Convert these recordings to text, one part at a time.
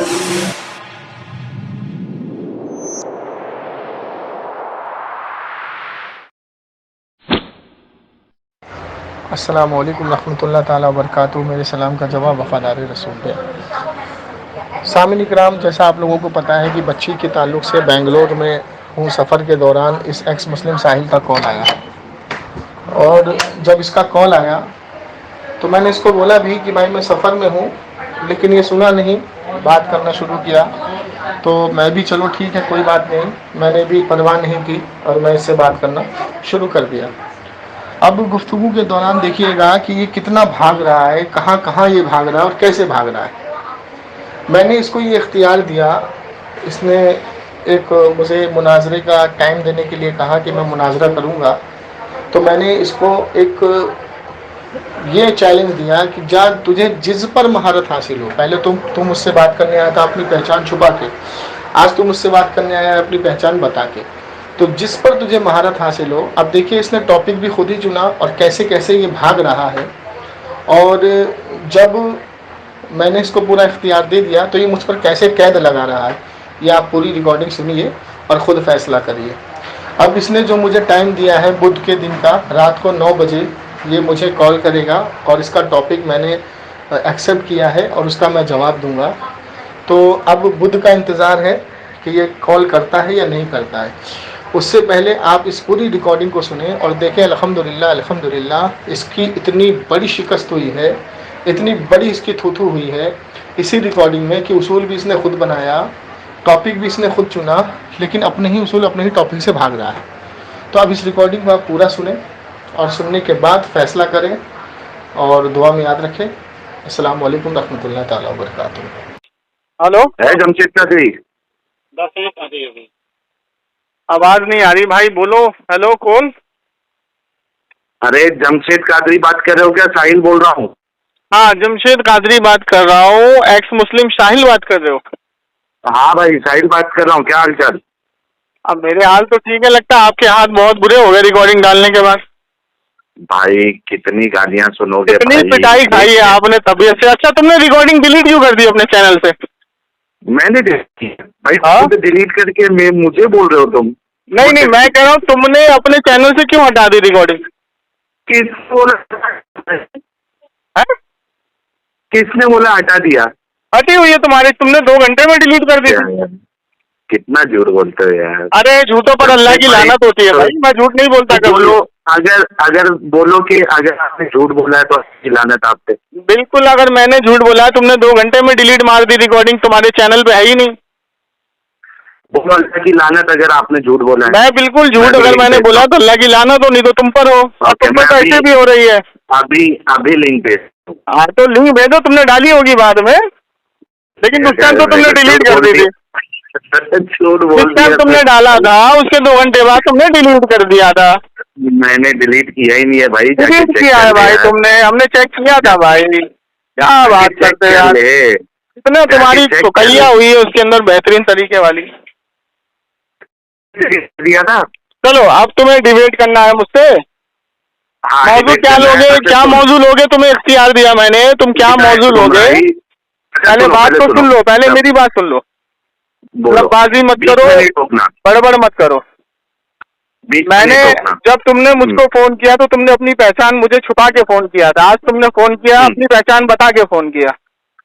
अस्सलामु अलैकुम रहमतुल्लाह ताला व बरकातुहू। मेरे सलाम का जवाब वफ़ादार रसूल है। सामिन इकराम, जैसा आप लोगों को पता है कि बच्ची के ताल्लुक़ से बेंगलोर में हूँ, सफ़र के दौरान इस एक्स मुस्लिम साहिल का कॉल आया और जब इसका कॉल आया तो मैंने इसको बोला भी कि भाई मैं सफ़र में हूँ, लेकिन ये सुना नहीं, बात करना शुरू किया। तो मैं भी चलो ठीक है कोई बात नहीं, मैंने भी परवाह नहीं की और मैं इससे बात करना शुरू कर दिया। अब गुफ्तगू के दौरान देखिएगा कि ये कितना भाग रहा है, कहाँ कहाँ ये भाग रहा है और कैसे भाग रहा है। मैंने इसको ये इख्तियार दिया, इसने एक मुझे मुनाजरे का टाइम देने के लिए कहा कि मैं मुनाजरा करूँगा। तो मैंने इसको एक ये चैलेंज दिया कि जा तुझे जिस पर महारत हासिल हो, पहले तुम मुझसे बात करने आया था अपनी पहचान छुपा के, आज तुम मुझसे बात करने आया अपनी पहचान बता के, तो जिस पर तुझे महारत हासिल हो। अब देखिए इसने टॉपिक भी खुद ही चुना और कैसे कैसे ये भाग रहा है। और जब मैंने इसको पूरा इख्तियार दे दिया तो ये मुझ पर कैसे कैद लगा रहा है, ये आप पूरी रिकॉर्डिंग सुनिए और ख़ुद फैसला करिए। अब इसने जो मुझे टाइम दिया है बुध के दिन का रात को 9 बजे ये मुझे कॉल करेगा और इसका टॉपिक मैंने एक्सेप्ट किया है और उसका मैं जवाब दूंगा। तो अब बुध का इंतज़ार है कि ये कॉल करता है या नहीं करता है। उससे पहले आप इस पूरी रिकॉर्डिंग को सुने और देखें अल्हम्दुलिल्लाह अल्हम्दुलिल्लाह इसकी इतनी बड़ी शिकस्त हुई है, इतनी बड़ी इसकी थूथू हुई है इसी रिकॉर्डिंग में कि उसूल भी इसने खुद बनाया, टॉपिक भी इसने खुद चुना, लेकिन अपने ही उसूल अपने ही टॉपिक से भाग रहा है। तो अब इस रिकॉर्डिंग को आप पूरा सुने और सुनने के बाद फैसला करें और दुआ में याद रखें। अस्सलाम वालेकुम रहमतुल्लाह ताला व बरकातुहू। हेलो है जमशेद कादरी। 10 मिनट आ गई अभी। आवाज नहीं आ रही भाई, बोलो। हेलो कौन? अरे जमशेद कादरी बात कर रहे हो क्या? साहिल बोल रहा हूँ। हाँ जमशेद कादरी बात कर रहा हूँ। एक्स मुस्लिम साहिल बात कर रहे हो? हाँ भाई साहिल बात कर रहा हूँ। क्या हाल चाल? अब मेरे हाल तो ठीक है, लगता है आपके हाथ बहुत बुरे हो गए रिकॉर्डिंग डालने के बाद। भाई कितनी गालियाँ सुनोगे? कितनी भाई पिटाई खाई है आपने तबीयत से। अच्छा तुमने रिकॉर्डिंग डिलीट क्यों कर दी अपने चैनल से? मैंने डिलीट किया भाई। हाँ? खुद डिलीट करके मुझे बोल रहे हो तुम? नहीं नहीं, मैं कह रहा हूँ तुमने अपने चैनल से क्यों हटा दी रिकॉर्डिंग? किसने बोला हटा दिया? हटी हुई है तुम्हारी, तुमने 2 घंटे में डिलीट कर दी थी। कितना झूठ बोलते हो यार। अरे झूठों पर अल्लाह की लानत होती है भाई, मैं झूठ नहीं बोलता कभी। बोलो, अगर बोलो कि अगर आपने झूठ बोला है तो अच्छी लानत आप पे। बिल्कुल, अगर मैंने झूठ बोला है, तुमने 2 घंटे में डिलीट मार दी रिकॉर्डिंग, तुम्हारे चैनल पे है ही नहीं। बोलो अल्लाह की लानत अगर आपने झूठ बोला है। मैं बिल्कुल झूठ अगर मैंने बोला तो अल्लाह की लानत हो, नहीं तो तुम पर हो। और तुम पर पैसे भी हो रही है। अभी लिंक भेज। हाँ तो लिंक भेजो, तुमने डाली होगी बाद में, लेकिन उस टाइम तो तुमने डिलीट कर दी थी। झूठ बोल जिस टाइम तुमने डाला था उसके 2 घंटे बाद तुमने डिलीट कर दिया था। मैंने डिलीट किया ही नहीं है भाई। डिलीट किया है भाई तुमने, हमने चेक किया था भाई। क्या बात करते हैं यार, इतना तुम्हारी सुकैया हुई है उसके अंदर बेहतरीन तरीके वाली। दिया था। चलो अब तुम्हें डिबेट करना है मुझसे। मौजू क्या लोगे, क्या मौजू लोगे? तुम्हें इख्तियार दिया मैंने, तुम क्या मौजू लोगे? पहले बात तो सुन लो, पहले मेरी बात सुन लो। बाजी मत करो, बड़बड़ मत करो। मैंने जब तुमने मुझको फोन किया तो तुमने अपनी पहचान मुझे छुपा के फोन किया था। आज तुमने फोन किया अपनी पहचान बता के फोन किया।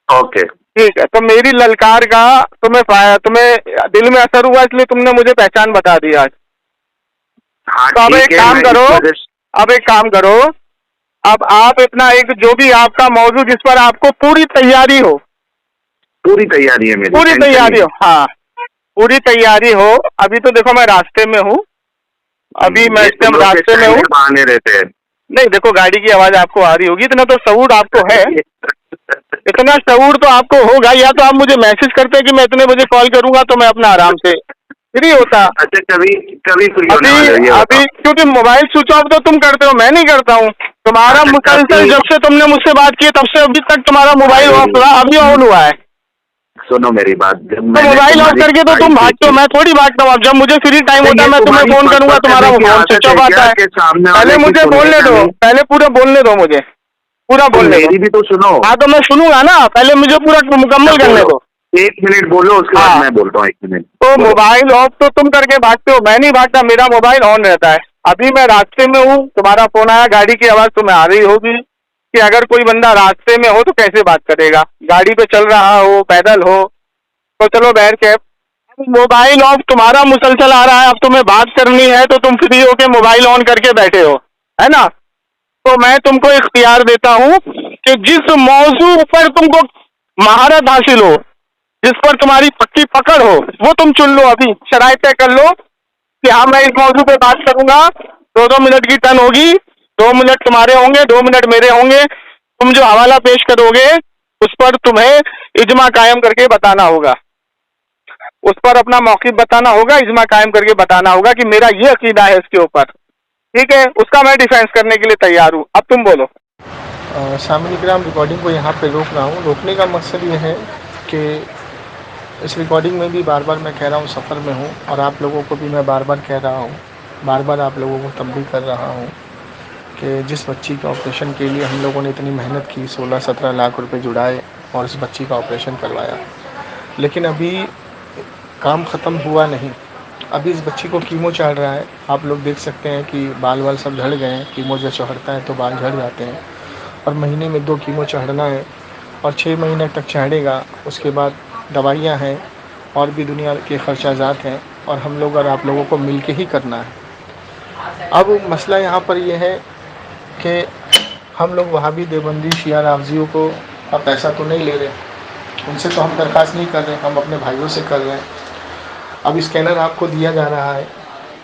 ओके ठीक है, तो मेरी ललकार का तुम्हें दिल में असर हुआ, इसलिए तुमने मुझे पहचान बता दी आज। तो अब एक काम करो, अब आप इतना एक जो भी आपका मौजू जिस पर आपको पूरी तैयारी हो। पूरी तैयारी है मेरी। पूरी तैयारी हो? हाँ पूरी तैयारी हो। अभी तो देखो मैं रास्ते में हूँ, अभी मैं इस टाइम रास्ते में हूँ। बहाने रहते हैं। नहीं देखो, गाड़ी की आवाज आपको आ रही होगी, इतना तो शऊर आपको है। इतना शऊर तो आपको होगा, या तो आप मुझे मैसेज करते कि मैं इतने बजे कॉल करूंगा तो मैं अपना आराम से फ्री होता। अच्छा कभी फ्री अभी क्योंकि मोबाइल स्विच ऑफ तो तुम करते हो, मैं नहीं करता हूँ। तुम्हारा मुसलसल जब से तुमने मुझसे बात की तब से अभी तक तुम्हारा मोबाइल ऑफ रहा, अभी ऑन हुआ है। सुनो मेरी बात, तो मोबाइल ऑफ करके तो तुम भागते हो, मैं थोड़ी भागता हूँ। अब जब मुझे फ्री टाइम होता है मैं तुम्हें फोन करूंगा, तुम्हारा फोन स्विच ऑफ आता है। पहले मुझे बोलने दो, पहले पूरा बोलने दो, मुझे पूरा बोलने दो। मेरी भी तो सुनो। हाँ तो मैं सुनूंगा ना, पहले मुझे पूरा मुकम्मल करने दो। एक मिनट बोलो, उसके हाँ। बाद मैं बोलता हूँ, 1 मिनट। तो बोलो। मोबाइल ऑफ तो तुम करके भागते हो, मैं नहीं भागता, मेरा मोबाइल ऑन रहता है। अभी मैं रास्ते में हूँ, तुम्हारा फोन आया, गाड़ी की आवाज तुम्हें आ रही होगी कि अगर कोई बंदा रास्ते में हो तो कैसे बात करेगा, गाड़ी पे चल रहा हो, पैदल हो, तो चलो बैठ के। मोबाइल ऑफ, तुम्हारा मुसलसल आ रहा है, अब तुम्हें बात करनी है तो तुम फ्री होके मोबाइल ऑन करके बैठे हो, है ना। तो मैं तुमको इख्तियार देता हूँ कि जिस मौजू पर तुमको महारत हासिल हो, जिस पर तुम्हारी पक्की पकड़ हो, वो तुम चुन लो। अभी शराइत तय कर लो कि हाँ मैं इस मौजू पे बात करूंगा, 2-2 मिनट की टर्न होगी, 2 मिनट तुम्हारे होंगे, 2 मिनट मेरे होंगे। तुम जो हवाला पेश करोगे उस पर तुम्हें इजमा कायम करके बताना होगा, उस पर अपना मौक़िफ़ बताना होगा, इजमा कायम करके बताना होगा कि मेरा ये अकीदा है इसके ऊपर, ठीक है। उसका मैं डिफेंस करने के लिए तैयार हूँ। अब तुम बोलो। सामने इकराम, रिकॉर्डिंग को यहाँ पे रोक रहा हूँ। रोकने का मकसद ये है कि इस रिकॉर्डिंग में भी बार बार मैं कह रहा हूँ सफ़र में हूँ, और आप लोगों को भी मैं बार बार कह रहा हूँ, बार बार आप लोगों को तंबीह कर रहा हूँ कि जिस बच्ची के ऑपरेशन के लिए हम लोगों ने इतनी मेहनत की, 16-17 लाख रुपए जुटाए और इस बच्ची का ऑपरेशन करवाया, लेकिन अभी काम ख़त्म हुआ नहीं। अभी इस बच्ची को कीमो चढ़ रहा है। आप लोग देख सकते हैं कि बाल वाल सब झड़ गए हैं। कीमो जब चढ़ता है तो बाल झड़ जाते हैं, और महीने में 2 कीमो चढ़ना है और 6 महीने तक चढ़ेगा। उसके बाद दवाइयाँ हैं और भी दुनिया के ख़र्चाजात हैं, और हम लोग और आप लोगों को मिल के ही करना है। अब मसला यहाँ पर यह है कि हम लोग वहाबी, देवबंदी, शिया, रावजियों को अब पैसा तो नहीं ले रहे, उनसे तो हम दरख्वास्त नहीं कर रहे, हम अपने भाइयों से कर रहे हैं। अब स्कैनर आपको दिया जा रहा है।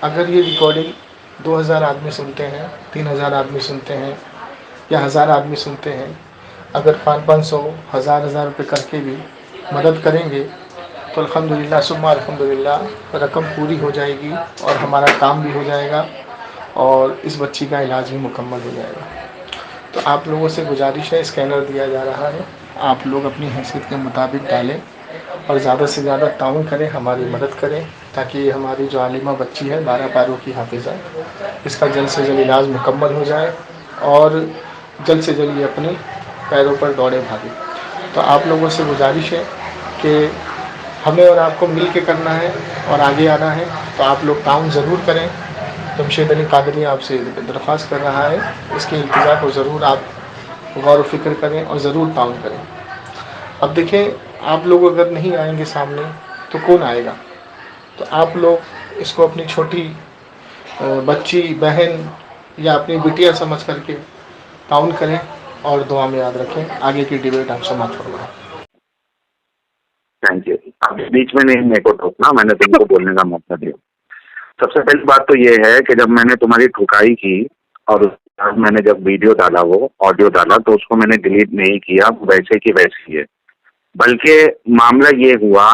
अगर ये रिकॉर्डिंग 2000 आदमी सुनते हैं, 3000 आदमी सुनते हैं या 1000 आदमी सुनते हैं, अगर 500-500, 1000-1000 रुपये करके भी मदद करेंगे तो अल्हम्दुलिल्लाह सुम्मा अल्हम्दुलिल्लाह रकम पूरी हो जाएगी और हमारा काम भी हो जाएगा और इस बच्ची का इलाज भी मुकम्मल हो जाएगा। तो आप लोगों से गुजारिश है, स्कैनर दिया जा रहा है, आप लोग अपनी हैसियत के मुताबिक डालें और ज़्यादा से ज़्यादा ताउन करें, हमारी मदद करें, ताकि हमारी जो आलिमा बच्ची है 12 पारों की हाफिज़ा, इसका जल्द से जल्द इलाज मुकम्मल हो जाए और जल्द से जल्द ये अपने पैरों पर दौड़े भागे। तो आप लोगों से गुजारिश है कि हमें और आपको मिल के करना है और आगे आना है, तो आप लोग ताउन ज़रूर करें। जमशेद अली कादरी आपसे दरख्वास्त कर रहा है, इसके इंतज़ार को ज़रूर आप गौर व फिक्र करें और ज़रूर ताउन करें। अब देखें, आप लोग अगर नहीं आएंगे सामने तो कौन आएगा? तो आप लोग इसको अपनी छोटी बच्ची, बहन या अपनी बिटिया समझ करके ताउन करें और दुआ में याद रखें। आगे की डिबेट आप समाप्त फरमाएं। Thank you. अब बीच में नहीं मेरे को टोकना, मैंने तुमको बोलने का मौका दिया। सबसे पहली बात तो ये है कि जब मैंने तुम्हारी ठुकाई की और मैंने जब वीडियो डाला, वो ऑडियो डाला, तो उसको मैंने डिलीट नहीं किया, वैसे की वैसी है। बल्कि मामला ये हुआ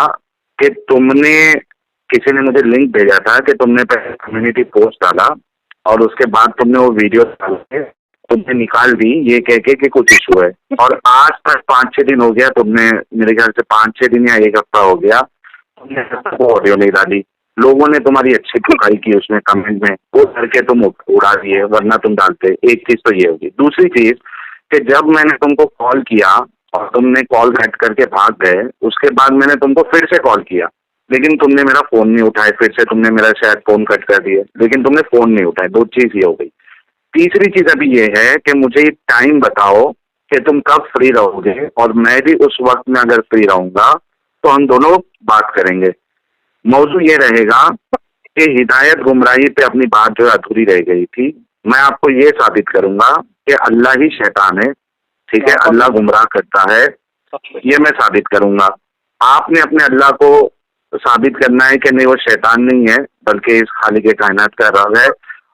कि तुमने, किसी ने मुझे लिंक भेजा था कि तुमने पहले कम्युनिटी पोस्ट डाला और उसके बाद तुमने वो वीडियो डाल के तुमने निकाल दी ये कह के कि कुछ इशू है, और आज तक 5-6 दिन हो गया, तुमने मेरे ख्याल से 5-6 दिन या 1 हफ्ता हो गया, तुमने वो ऑडियो नहीं डाली। लोगों ने तुम्हारी अच्छी ठुकाई की उसमें कमेंट में, वो करके तुम उड़ा दिए, वरना तुम डालते। एक चीज तो ये होगी। दूसरी चीज कि जब मैंने तुमको कॉल किया और तुमने कॉल कट करके भाग गए, उसके बाद मैंने तुमको फिर से कॉल किया, लेकिन तुमने मेरा फोन नहीं उठाया। फिर से तुमने मेरा शायद फोन कट कर दिया, लेकिन तुमने फोन नहीं उठाया। 2 चीज ये हो गई। तीसरी चीज अभी ये है कि मुझे टाइम बताओ कि तुम कब फ्री रहोगे, और मैं भी उस वक्त में अगर फ्री रहूंगा तो हम दोनों बात करेंगे। मौजू ये रहेगा कि हिदायत गुमराही पे अपनी बात जो अधूरी रह गई थी, मैं आपको ये साबित करूंगा कि अल्लाह ही शैतान है, ठीक है, अल्लाह गुमराह करता है, ये मैं साबित करूंगा। आपने अपने अल्लाह को साबित करना है कि नहीं, वो शैतान नहीं है, बल्कि इस खालिक कायनात का रब है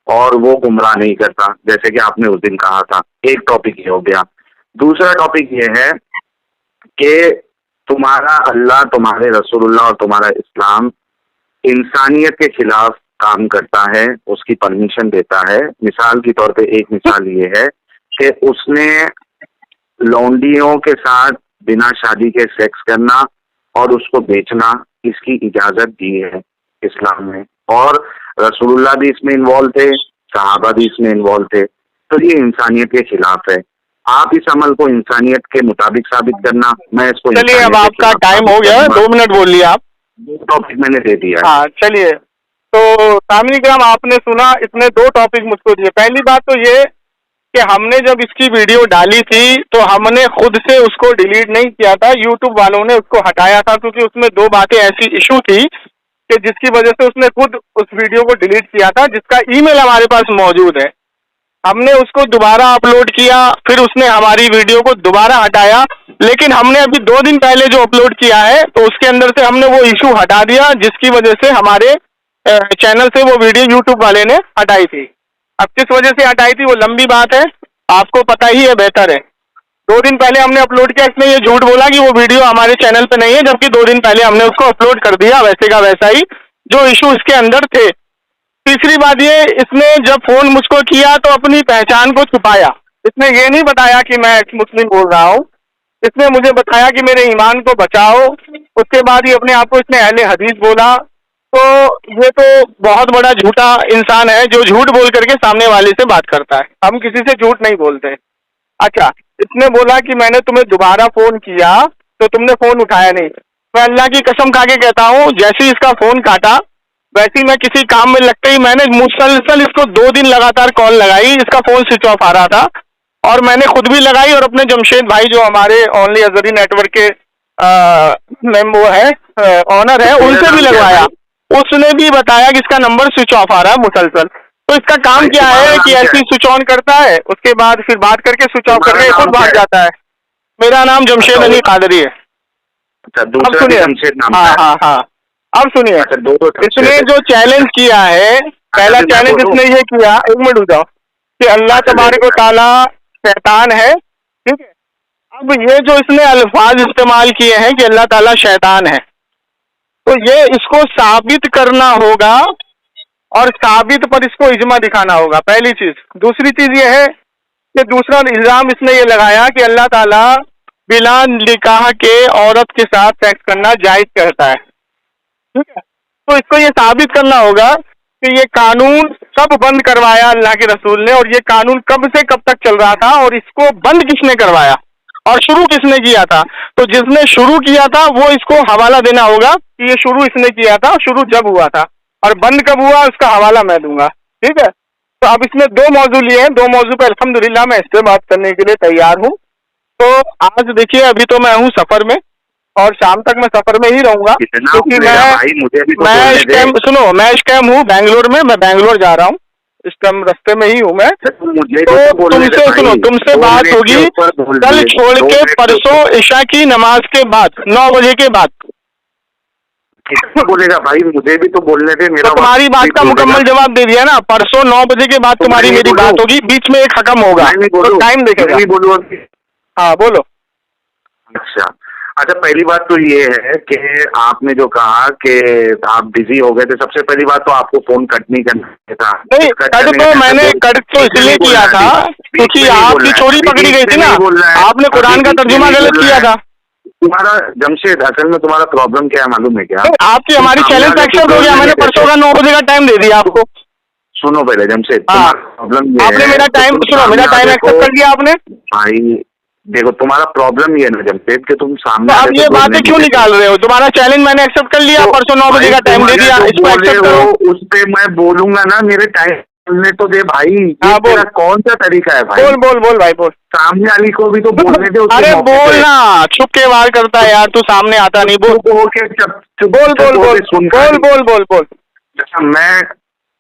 और वो गुमराह नहीं करता, जैसे कि आपने उस दिन कहा था। एक टॉपिक ये हो गया। दूसरा टॉपिक ये है कि तुम्हारा अल्लाह, तुम्हारे रसूलुल्लाह और तुम्हारा इस्लाम इंसानियत के खिलाफ काम करता है, उसकी परमिशन देता है। मिसाल के तौर पे एक मिसाल ये है कि उसने लौंडियों के साथ बिना शादी के सेक्स करना और उसको बेचना, इसकी इजाजत दी है इस्लाम में, और रसूलुल्लाह भी इसमें इन्वॉल्व थे, सहाबा भी इसमें इन्वॉल्व थे। तो ये इंसानियत के खिलाफ है। आप इस अमल को इंसानियत के मुताबिक साबित करना, मैं इसको चलिए, अब आपका टाइम हो गया, 2 मिनट बोल लिया आप। टॉपिक मैंने दे दिया है। हाँ चलिए, तो सामने ग्राम आपने सुना, इसने 2 टॉपिक मुझको दिए। पहली बात तो ये कि हमने जब इसकी वीडियो डाली थी तो हमने खुद से उसको डिलीट नहीं किया था, यूट्यूब वालों ने उसको हटाया था, क्योंकि उसमें 2 बातें ऐसी इशू थी कि जिसकी वजह से उसने खुद उस वीडियो को डिलीट किया था, जिसका ईमेल हमारे पास मौजूद है। हमने उसको दोबारा अपलोड किया, फिर उसने हमारी वीडियो को दोबारा हटाया, लेकिन हमने अभी 2 दिन पहले जो अपलोड किया है तो उसके अंदर से हमने वो इशू हटा दिया, जिसकी वजह से हमारे चैनल से वो वीडियो यूट्यूब वाले ने हटाई थी। अब किस वजह से हटाई थी वो लंबी बात है, आपको पता ही है, बेहतर है। 2 दिन पहले हमने अपलोड किया, इसने ये झूठ बोला कि वो वीडियो हमारे चैनल पे नहीं है, जबकि 2 दिन पहले हमने उसको अपलोड कर दिया वैसे का वैसा ही, जो इशू इसके अंदर थे। तीसरी बात ये, इसने जब फोन मुझको किया तो अपनी पहचान को छुपाया। इसने ये नहीं बताया कि मैं एक्स मुस्लिम बोल रहा हूँ, इसने मुझे बताया कि मेरे ईमान को बचाओ। उसके बाद ही अपने आप को इसने अहले हदीस बोला। तो ये तो बहुत बड़ा झूठा इंसान है जो झूठ बोल करके सामने वाले से बात करता है। हम किसी से झूठ नहीं बोलते। अच्छा, इसने बोला कि मैंने तुम्हें दोबारा फोन किया तो तुमने फोन उठाया नहीं। मैं अल्लाह की कसम खा के कहता हूँ, जैसे ही इसका फोन काटा वैसे ही मैं किसी काम में लगते ही मैंने मुसलसल इसको 2 दिन लगातार कॉल लगाई, इसका फोन स्विच ऑफ आ रहा था, और मैंने खुद भी लगाई और अपने जमशेद भाई जो हमारे ओनली अजहरी नेटवर्क के वो है ऑनर है, उनसे भी लगवाया। उसने भी बताया कि इसका नंबर स्विच ऑफ आ रहा है मुसलसल। तो इसका काम क्या है कि ऐसे स्विच ऑन करता है, उसके बाद फिर बात करके स्विच ऑफ करके खुद भाग जाता है। मेरा नाम जमशेद अली कादरी है। अब सुनिए, हाँ, अब सुनिए, इसने जो चैलेंज किया है, पहला चैलेंज इसने ये किया, 1 मिनट रुक जाओ, कि अल्लाह तबारक व तआला शैतान है, ठीक है। अब ये जो इसने अल्फाज इस्तेमाल किए हैं कि अल्लाह ताला शैतान है, तो ये इसको साबित करना होगा और साबित पर इसको इजमा दिखाना होगा, पहली चीज। दूसरी चीज ये है कि दूसरा इल्जाम इसने ये लगाया कि अल्लाह ताला बिना निकाह के औरत के साथ सेक्स करना जायज कहता है, ठीक है। तो इसको ये साबित करना होगा कि ये कानून कब बंद करवाया अल्लाह के रसूल ने, और ये कानून कब से कब तक चल रहा था, और इसको बंद किसने करवाया और शुरू किसने किया था। तो जिसने शुरू किया था वो इसको हवाला देना होगा कि ये शुरू इसने किया था, शुरू जब हुआ था, और बंद कब हुआ उसका हवाला मैं दूंगा, ठीक है। तो अब इसमें 2 मौजू लिए हैं, 2 मौजू पे अल्हम्दुलिल्लाह मैं इस पे बात करने के लिए तैयार हूँ। तो आज देखिए, अभी तो मैं हूँ सफर में और शाम तक मैं सफर में ही रहूंगा, क्योंकि मैं इस टाइम हूँ बैंगलोर में, मैं बैंगलोर जा रहा हूँ इस टाइम, रास्ते में ही हूँ मैं। तो तुमसे बात होगी कल छोड़ के परसों इशा की नमाज के बाद 9 बजे के बाद। बोलेगा भाई, मुझे भी तो बोलने दे। मेरा तो तुम्हारी बात का मुकम्मल जवाब दे दिया ना, परसों 9 बजे के बाद तुम्हारी मेरी बात होगी, बीच में एक हकम होगा, तो टाइम देखेगा। हाँ बोलो। अच्छा, पहली बात तो ये है कि आपने जो कहा कि आप बिजी हो गए थे, सबसे पहली बात तो आपको फोन कट नहीं करना था। नहीं, कट तो इसलिए किया था क्योंकि आपकी चोरी पकड़ी गई थी ना, आपने कुरान का तर्जुमा गलत किया था। तुम्हारा जमशेद, असल में तुम्हारा प्रॉब्लम क्या है मालूम है क्या? आपकी हमारी चैलेंज एक्सेप्ट हो गया, मैंने परसों का 9 बजे का टाइम दे दिया आपको। सुनो पहले जमशेद, प्रॉब्लम आपने मेरा टाइम एक्सेप्ट कर लिया आपने। भाई देखो, तुम्हारा प्रॉब्लम ये ना जमशेद कि तुम सामने, तो आप ये बातें क्यों निकाल रहे हो? तुम्हारा चैलेंज मैंने एक्सेप्ट कर लिया, परसों 9 बजे का टाइम दे दिया, इसको एक्सेप्ट करो। उस पे मैं बोलूंगा ना, मेरे टाइम बोलने तो दे भाई। हाँ, तेरा कौन सा तरीका है भाई? बोल भाई बोल। सामने वाली को भी तो बोलने दे। अरे बोल ना, छुप के वार करता है यार, तू सामने आता नहीं। बोल। मैं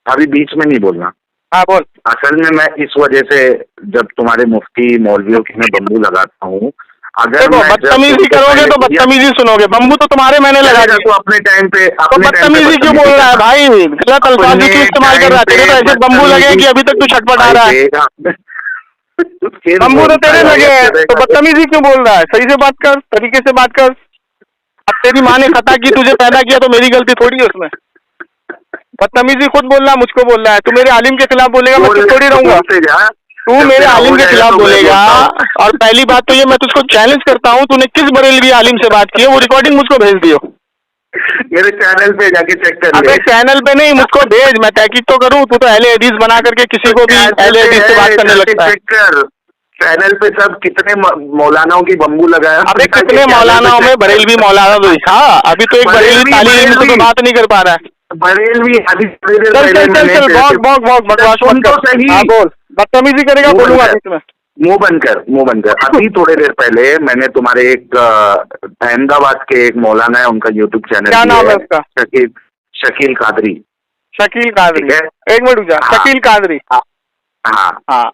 अभी बीच में नहीं बोलना। हाँ बोल। असल में मैं इस वजह से, जब तुम्हारे मुफ्ती मौलवियों की मैं बम्बू लगाता हूँ, अगर बदतमीजी करोगे तो बदतमीजी सुनोगे। बम्बू तो तुम्हारे मैंने लगा दिया। तो अपने टाइम पे बदतमीजी क्यों बोल रहा है भाई? गलत अल्फाज क्यों इस्तेमाल कर रहा है? तेरे तो ऐसे बम्बू लगे कि अभी तक तू छटपटा रहा है। बम्बू तो तेरे लगे हैं, तो बदतमीजी क्यों बोल रहा है? सही से बात कर, तरीके से बात कर। अब तेरी माँ ने खता की, तुझे पैदा किया, तो मेरी गलती थोड़ी है उसमें। बदतमीजी खुद बोल रहा, मुझको बोल रहा है। तू मेरे आलिम के खिलाफ बोलेगा, मैं चुप थोड़ी रहूंगा। तू मेरे आलिम के खिलाफ बोलेगा। और पहली बात तो ये, मैं तुझको चैलेंज करता हूँ, तूने किस बरेलवी आलिम से बात की है वो रिकॉर्डिंग मुझको भेज दियो। मेरे चैनल पे जाके चेक कर। अबे चैनल पे नहीं, मुझको भेज, मैं तहकीक तो करूँ। तू तो अहले हदीस बना करके किसी को भी अहले हदीस से बात करने लगता है। चैनल पे सब कितने मौलानाओं की बम्बू लगाया। अबे कितने मौलानाओं में बरेलवी मौलाना तो दिखा, अभी तो एक बरेलवी तालीम से तो बात नहीं कर पा रहा है। बरेलवी अभी चल चल चल चल बहुत बकवास मत कर। हाँ बोल, बदतमीजी करेगा बोलूंगा बीच में। मुंह बंद कर। अभी थोड़ी देर पहले मैंने तुम्हारे एक अहमदाबाद के एक मौलाना है, उनका यूट्यूब चैनल क्या नाम है उसका? शकील कादरी। शकील कादरी, एक मिनट रुक जा। शकील कादरी, हाँ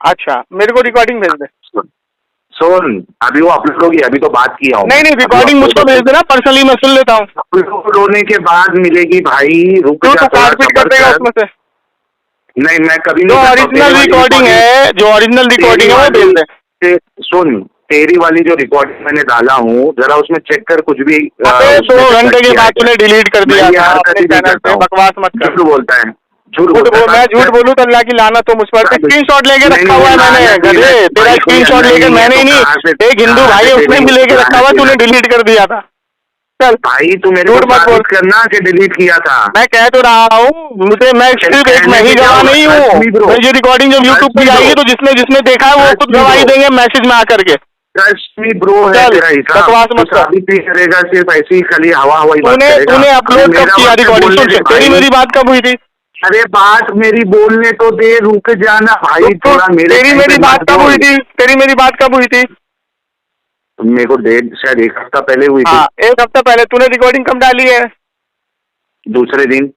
अच्छा, मेरे को रिकॉर्डिंग भेज दे। सुन, अभी वो अपलोड होगी, अभी तो बात किया हूँ। नहीं रिकॉर्डिंग मुझको भेज देना, पर्सनली मैं सुन लेता हूँ। अपलोड होने के बाद मिलेगी भाई, रुक जा। तो काटपीट कर देगा उसमें से? नहीं, मैं कभी जो ओरिजिनल रिकॉर्डिंग है, जो ओरिजिनल रिकॉर्डिंग है वो भेज दे। सुन, तेरी वाली जो रिकॉर्डिंग मैंने डाला हूँ, जरा उसमें चेक कर, कुछ भी 2 घंटे के बाद तूने डिलीट कर दिया था अपने चैनल पे। बकवास मत कर। झूठ बोलता है, मैं झूठ बोलूं तो अल्लाह की लानत हो मुझ पर। स्क्रीनशॉट लेके रखा हुआ है मैंने, गधे तेरा स्क्रीनशॉट लेके मैंने ही नहीं, एक हिंदू भाई है उसने भी लेके रखा हुआ, तूने डिलीट कर दिया था। चल भाई, तू मेरे झूठ मत बोल करना कि डिलीट किया था। मैं कह तो रहा हूँ, मुझे मैं सिर्फ एक मैं ही गवाह नहीं हूँ। ये रिकॉर्डिंग जब यूट्यूब पे जाएगी तो जिसने देखा है वो खुद गवाही देंगे मैसेज में आकर के। ब्रो है तेरा हिसाब, करेगा सिर्फ ऐसी ही खाली हवा हवाई। तूने अपलोड कब किया रिकॉर्डिंग? तेरी मेरी बात कब हुई थी? अरे बात मेरी बोलने तो दे, रुक जाना भाई थोड़ा। तेरी मेरी बात कब हुई थी? तेरी मेरी बात कब हुई थी? मेरे को डेट शायद 1 हफ्ता पहले हुई थी। 1 हफ्ता पहले। तूने रिकॉर्डिंग कब डाली है? दूसरे दिन।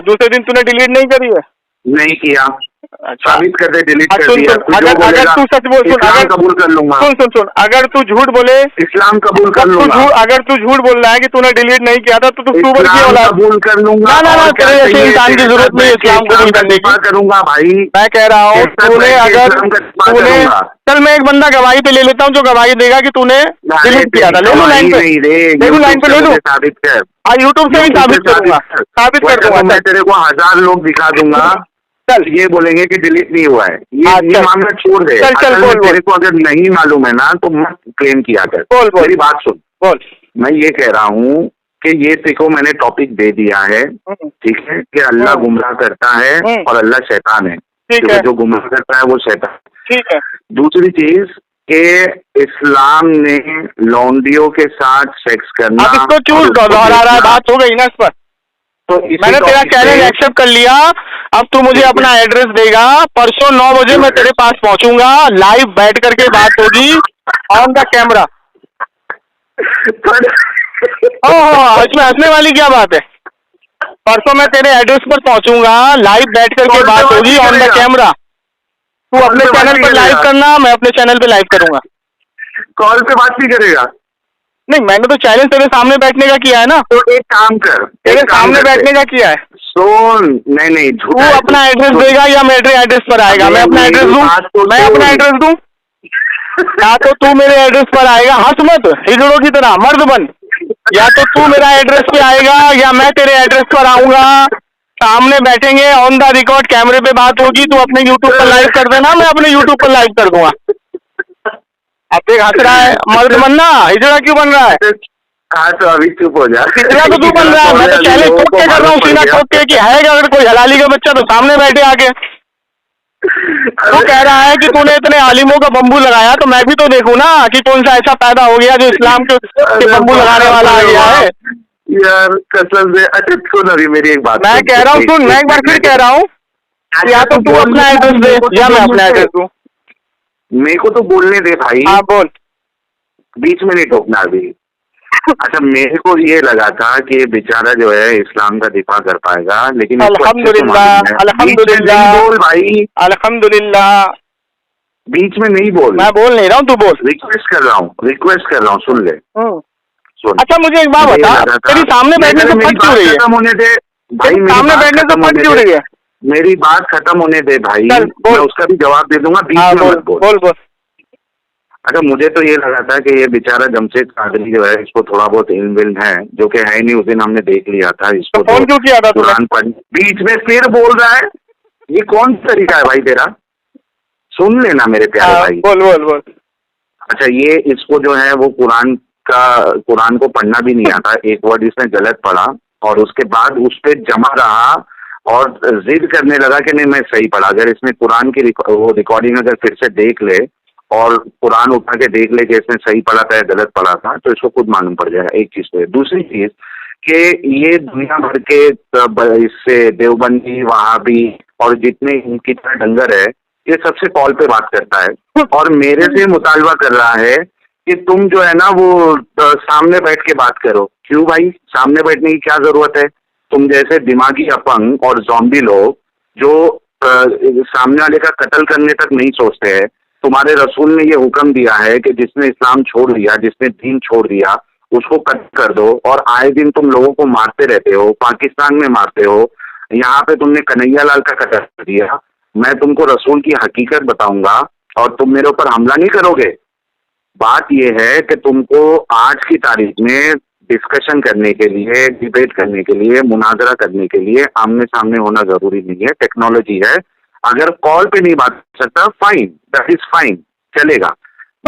दूसरे दिन तूने डिलीट नहीं करी है? नहीं किया। अच्छा, साबित कर दे, डिलीट कर दिया। अगर तू सच बोल, इस्लाम कबूल कर लूंगा। सुन, अगर तू झूठ बोले, इस्लाम कबूल कर लूंगा। अगर तू झूठ बोल रहा है कि तूने डिलीट नहीं किया था तो तू अक्टूबर की औलाद। कबूल कर लूंगा। ना तेरे जैसे इंसान की जरूरत नहीं इस्लाम कबूल करने की। करूंगा भाई, मैं कह रहा हूँ तूने चल मैं एक बंदा गवाही पे ले लेता हूँ जो गवाही देगा कि तूने डिलीट किया था। ले लूँ लाइन पे, लाइन पे ले लूँ। साबित कर। यूट्यूब से भी साबित करूंगा, साबित कर दूंगा। मैं तेरे को 1000 लोग दिखा दूंगा। चल, ये बोलेंगे कि डिलीट नहीं हुआ है। ये मामला छोड़ दे। चल बोल। तेरे को अगर नहीं मालूम है ना तो मत क्लेम किया कर। बोल मेरी बात सुन। बोल। मैं ये कह रहा हूँ कि ये तेको मैंने टॉपिक दे दिया है, ठीक है, कि अल्लाह गुमराह करता है और अल्लाह शैतान है। ठीक है, जो गुमराह करता है वो शैतान। ठीक है। दूसरी चीज कि इस्लाम ने लौंडियों के साथ सेक्स करना। अब इसको क्यों दोहरा रहा है? बात हो गई ना इस पर। तो मैंने तेरा चैलेंज एक्सेप्ट कर लिया। अब तू मुझे अपना एड्रेस देगा, परसों 9 बजे मैं तेरे पास पहुंचूंगा, लाइव बैठ करके बात होगी ऑन द कैमरा। इसमें हंसने वाली क्या बात है? परसों मैं तेरे एड्रेस पर पहुंचूंगा, लाइव बैठ करके बात होगी ऑन द कैमरा। तू अपने चैनल पर लाइव करना, मैं अपने चैनल पे लाइव करूंगा। कॉल पे बात नहीं करेगा? नहीं, मैंने तो चैलेंज तेरे सामने बैठने का किया है ना। तो एक काम कर, तेरे सामने बैठने का किया है। सुन, नहीं तू अपना एड्रेस देगा या मेरे एड्रेस पर आएगा? मैं अपना एड्रेस दूं? मैं अपना एड्रेस दूं या तो तू मेरे एड्रेस पर आएगा? हंस मत हिजड़ों की तरह, मर्द बन। या तो तू मेरा एड्रेस पे आएगा या मैं तेरे एड्रेस पर आऊंगा, सामने बैठेंगे, ऑन द रिकॉर्ड कैमरे पे बात होगी। तू अपने यूट्यूब पर लाइव कर देना, मैं अपने यूट्यूब पर लाइव कर दूंगा। अब देख हंस रहा है, मर्द बनना, हिजड़ा क्यों बन रहा है? हाँ तो अभी चुप हो जा। हिजड़ा तो तू बन रहा है। मैं तो चैलेंज ठोक के कर रहा हूँ, सीना ठोक के कि है अगर कोई हलाली का बच्चा तो सामने बैठे आके। वो कह रहा है कि तूने इतने आलिमों का बम्बू लगाया तो मैं भी तो देखूं ना कि कौन सा ऐसा पैदा हो गया जो इस्लाम के बम्बू लगाने वाला आ गया है। यार कसम से। अच्छा सुन, अभी मेरी एक बात मैं कह रहा हूँ, सुन, मैं एक बार फिर कह रहा हूँ, या तो तू अपना एड्रेस दे या मैं अपना एड्रेस दूं। मेरे को तो बोलने दे भाई। हाँ बोल। बीच में नहीं टोकना अभी। अच्छा, मेरे को ये लगा था कि ये बेचारा जो है इस्लाम का दिफा कर पाएगा, लेकिन अल्हम्दुलिल्लाह, अल्हम्दुलिल्लाह बोल भाई, अल्हम्दुलिल्लाह। बीच में नहीं बोल। मैं बोल नहीं रहा हूँ, तू बोल। रिक्वेस्ट कर रहा हूँ, सुन ले। सुन। अच्छा मुझे एक बात बता, तेरी सामने बैठने से फट क्यों रही है? खत्म होने दे भाई, सामने बैठने से फट क्यों रही है? मेरी बात खत्म होने दे भाई, मैं उसका भी जवाब दे दूंगा। बीच में मत बोल। बोल। अच्छा, मुझे तो ये लगा था कि ये बेचारा जमशेद कादरी जो है इसको थोड़ा बहुत इल्म है, जो कि है नहीं। उस दिन हमने देख लिया था इसको। तो फोन क्यों किया था कुरान पर बीच में फिर बोल रहा है? ये कौन सा तरीका है भाई तेरा? सुन लेना मेरे प्यारे भाई। बोल। अच्छा, ये इसको जो है वो कुरान को पढ़ना भी नहीं आता। एक वर्ड इसने गलत पढ़ा और उसके बाद उस पर जमा रहा और जिद करने लगा कि नहीं मैं सही पढ़ा। अगर इसमें कुरान की वो रिकॉर्डिंग अगर फिर से देख ले और कुरान उठा के देख ले कि इसने सही पढ़ा था या गलत पढ़ा था, तो इसको खुद मालूम पड़ जाएगा। एक चीज तो है। दूसरी चीज कि ये दुनिया भर के इससे देवबंदी, वहाबी और जितने इनकी तरह डंगर है, ये सबसे कॉल पे बात करता है और मेरे से मुतालबा कर रहा है कि तुम जो है ना वो सामने बैठ के बात करो। क्यों भाई, सामने बैठने की क्या जरूरत है? तुम जैसे दिमागी अपंग और ज़ॉम्बी लोग जो सामने वाले का कत्ल करने तक नहीं सोचते हैं, तुम्हारे रसूल ने ये हुक्म दिया है कि जिसने इस्लाम छोड़ दिया, जिसने दीन छोड़ दिया, उसको कत्ल कर दो। और आए दिन तुम लोगों को मारते रहते हो, पाकिस्तान में मारते हो, यहाँ पे तुमने कन्हैया लाल का कत्ल कर दिया। मैं तुमको रसूल की हकीकत बताऊंगा और तुम मेरे ऊपर हमला नहीं करोगे। बात यह है कि तुमको आज की तारीख में डिस्कशन करने के लिए, डिबेट करने के लिए, मुनाजरा करने के लिए आमने सामने होना जरूरी नहीं है। टेक्नोलॉजी है, अगर कॉल पे नहीं बात कर सकता, फाइन, दैट इज फाइन, चलेगा।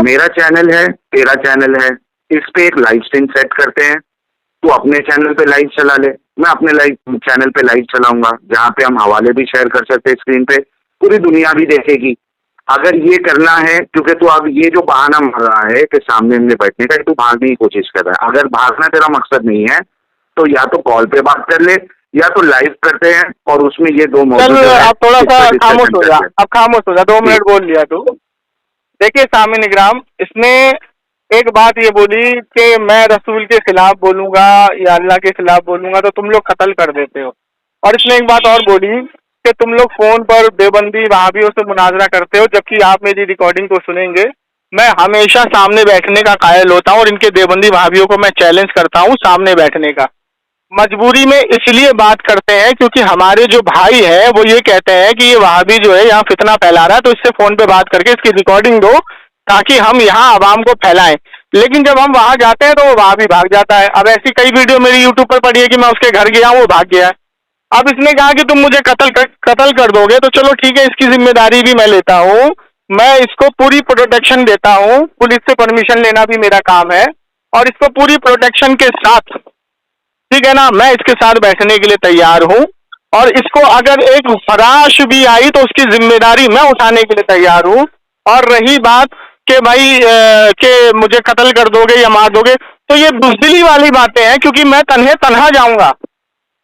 मेरा चैनल है, तेरा चैनल है, इस पे एक लाइव स्ट्रीम सेट करते हैं। तू अपने चैनल पे लाइव चला ले, मैं अपने लाइव चैनल पे लाइव चलाऊंगा, जहाँ पे हम हवाले भी शेयर कर सकते हैं स्क्रीन पे, पूरी दुनिया भी देखेगी। अगर ये करना है, क्योंकि तू अब ये जो बहाना मार रहा है कि सामने में बैठने का, तू भागने की कोशिश कर रहा है। अगर भागना तेरा मकसद नहीं है तो या तो कॉल पे बात कर ले या तो लाइव करते हैं और उसमें ये दो मौजूद। आप थोड़ा सा खामोश हो जा, अब खामोश हो जा, 2 मिनट बोल लिया तू। देखिए सामिन इकराम, इसने एक बात ये बोली कि मैं रसूल के खिलाफ बोलूंगा या अल्लाह के खिलाफ बोलूंगा तो तुम लोग कत्ल कर देते हो। और इसने एक बात और बोली कि तुम लोग फोन पर देवबंदी वहाबियों से मुनाजरा करते हो, जबकि आप मेरी रिकॉर्डिंग को सुनेंगे, मैं हमेशा सामने बैठने का कायल होता हूँ और इनके देवबंदी वहाबियों को मैं चैलेंज करता हूँ सामने बैठने का। मजबूरी में इसलिए बात करते हैं क्योंकि हमारे जो भाई है वो ये कहते हैं कि ये वहाबी जो है यहाँ फितना फैला रहा है, तो इससे फोन पे बात करके इसकी रिकॉर्डिंग दो ताकि हम यहाँ आवाम को फैलाएं। लेकिन जब हम वहां जाते हैं तो वो वहां भी भाग जाता है। अब ऐसी कई वीडियो मेरी यूट्यूब पर पड़ी है कि मैं उसके घर गया हूँ, वो भाग गया है। अब इसने कहा कि तुम मुझे कत्ल कर दोगे, तो चलो ठीक है, इसकी जिम्मेदारी भी मैं लेता हूँ, मैं इसको पूरी प्रोटेक्शन देता हूँ, पुलिस से परमिशन लेना भी मेरा काम है और इसको पूरी प्रोटेक्शन के साथ, ठीक है ना, मैं इसके साथ बैठने के लिए तैयार हूँ। और इसको अगर एक फराश भी आई तो उसकी जिम्मेदारी मैं उठाने के लिए तैयार हूँ। और रही बात कि भाई कि मुझे कत्ल कर दोगे या मार दोगे, तो ये बुज़दिली वाली बातें हैं, क्योंकि मैं तन्हा जाऊंगा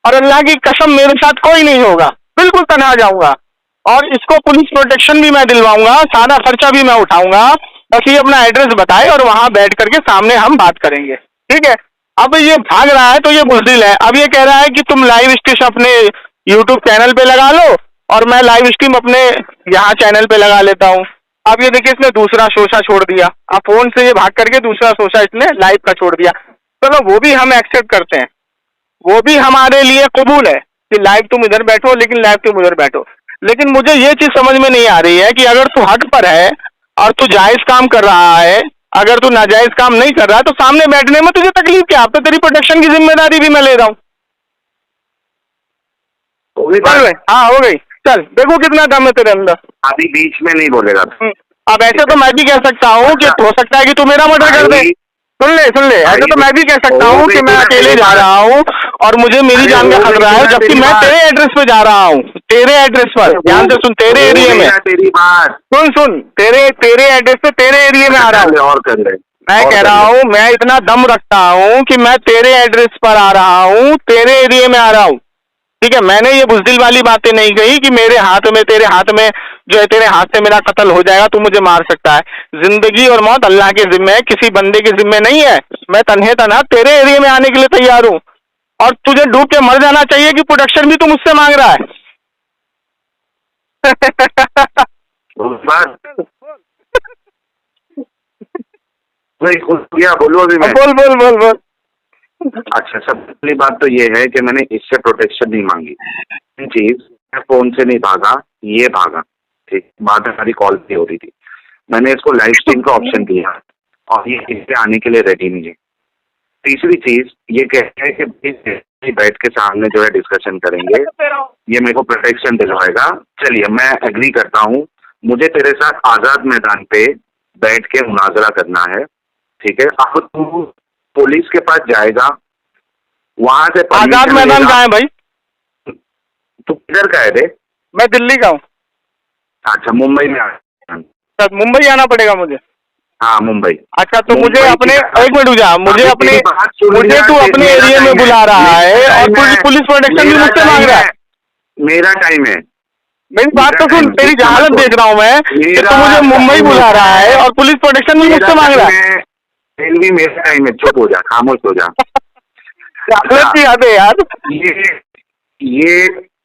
और अल्लाह की कसम मेरे साथ कोई नहीं होगा, बिल्कुल तन्हा जाऊंगा। और इसको पुलिस प्रोटेक्शन भी मैं दिलवाऊंगा, सारा खर्चा भी मैं उठाऊंगा, बस ये अपना एड्रेस बताए और वहां बैठ करके सामने हम बात करेंगे, ठीक है। अब ये भाग रहा है तो ये बुज़दिल है। अब ये कह रहा है कि तुम लाइव स्ट्रीम अपने यूट्यूब चैनल पे लगा लो और मैं लाइव स्ट्रीम अपने यहाँ चैनल पे लगा लेता हूँ। अब ये देखिए, इसने दूसरा शोशा छोड़ दिया, अब फोन से ये भाग करके दूसरा शोशा इसने लाइव का छोड़ दिया। चलो वो भी हम एक्सेप्ट करते हैं, वो भी हमारे लिए कबूल है कि लाइव तुम इधर बैठो लेकिन लाइव तुम उधर बैठो। लेकिन मुझे ये चीज समझ में नहीं आ रही है कि अगर तू हक पर है और तू जायज काम कर रहा है, अगर तू नाजायज काम नहीं कर रहा है, तो सामने बैठने में तुझे तकलीफ क्या? अब तो तेरी प्रोटेक्शन की जिम्मेदारी भी मैं ले रहा हूँ। हाँ हो गई, चल देखो कितना दम है तेरे अंदर। अभी बीच में नहीं बोलेगा। अब ऐसे तो मैं भी कह सकता हूँ कि हो सकता है कि तू मेरा मर्डर कर दे। सुन ले, ऐसे तो मैं भी कह सकता हूँ कि मैं अकेले जा रहा हूँ और मुझे मेरी जान का खतरा है, जबकि मैं तेरे एड्रेस पे जा रहा हूँ, तेरे एड्रेस पर, ध्यान से सुन, तेरे एरिया में, तेरी बात सुन, तेरे एड्रेस पे, तेरे एरिया में आ रहा हूँ। और कर ले, मैं कह रहा हूँ, मैं इतना दम रखता हूँ कि मैं तेरे एड्रेस पर आ रहा हूँ, तेरे एरिया में आ रहा हूँ, ठीक है। मैंने ये बुज़दिल वाली बातें नहीं कही कि मेरे हाथ में, तेरे हाथ में जो है, तेरे हाथ से मेरा कत्ल हो जाएगा, तू मुझे मार सकता है। जिंदगी और मौत अल्लाह के जिम्मे है, किसी बंदे के जिम्मे नहीं है। मैं तन्हा तेरे एरिया में आने के लिए तैयार हूँ और तुझे डूब के मर जाना चाहिए कि प्रोटेक्शन भी तू मुझसे मांग रहा है। बोलो अभी मैं। बोल। अच्छा, सबसे पहली बात तो ये है कि मैंने इससे प्रोटेक्शन नहीं मांगी। चीज, मैं फोन से नहीं भागा, ये भागा, ठीक। बात हमारी कॉल पे हो रही थी, मैंने इसको लाइव स्ट्रीम का ऑप्शन दिया और ये इससे आने के लिए रेडी नहीं है। तीसरी चीज ये कहते हैं कि बैठ के सामने जो है डिस्कशन करेंगे, ये मेरे को प्रोटेक्शन दिलवाएगा। चलिए, मैं एग्री करता हूँ, मुझे तेरे साथ आजाद मैदान पे बैठ के मुनाजरा करना है, ठीक है। अब तू पुलिस के पास जाएगा, वहां से आजाद मैदान कहाँ है भाई? तू किधर का है रे? मैं दिल्ली का हूँ। अच्छा, मुंबई में आ। अच्छा, मुंबई आना पड़ेगा मुझे? हाँ मुंबई। अच्छा, तो मुझे अपने, एक मिनट रुक जा, मुझे अपने, मुझे तू मेरा अपने एरिया में बुला रहा है और पुलिस प्रोटेक्शन भी मुझसे मांग रहा है। मेरा टाइम है, मेरी बात तो सुन, तेरी जहालत देख रहा हूँ मैं कि तू मुझे मुंबई बुला रहा है और पुलिस प्रोटेक्शन भी मुझसे मांग रहा है। मेरा टाइम है, चुप हो जा, खामोश हो जा। जहालत की हद है यार। ये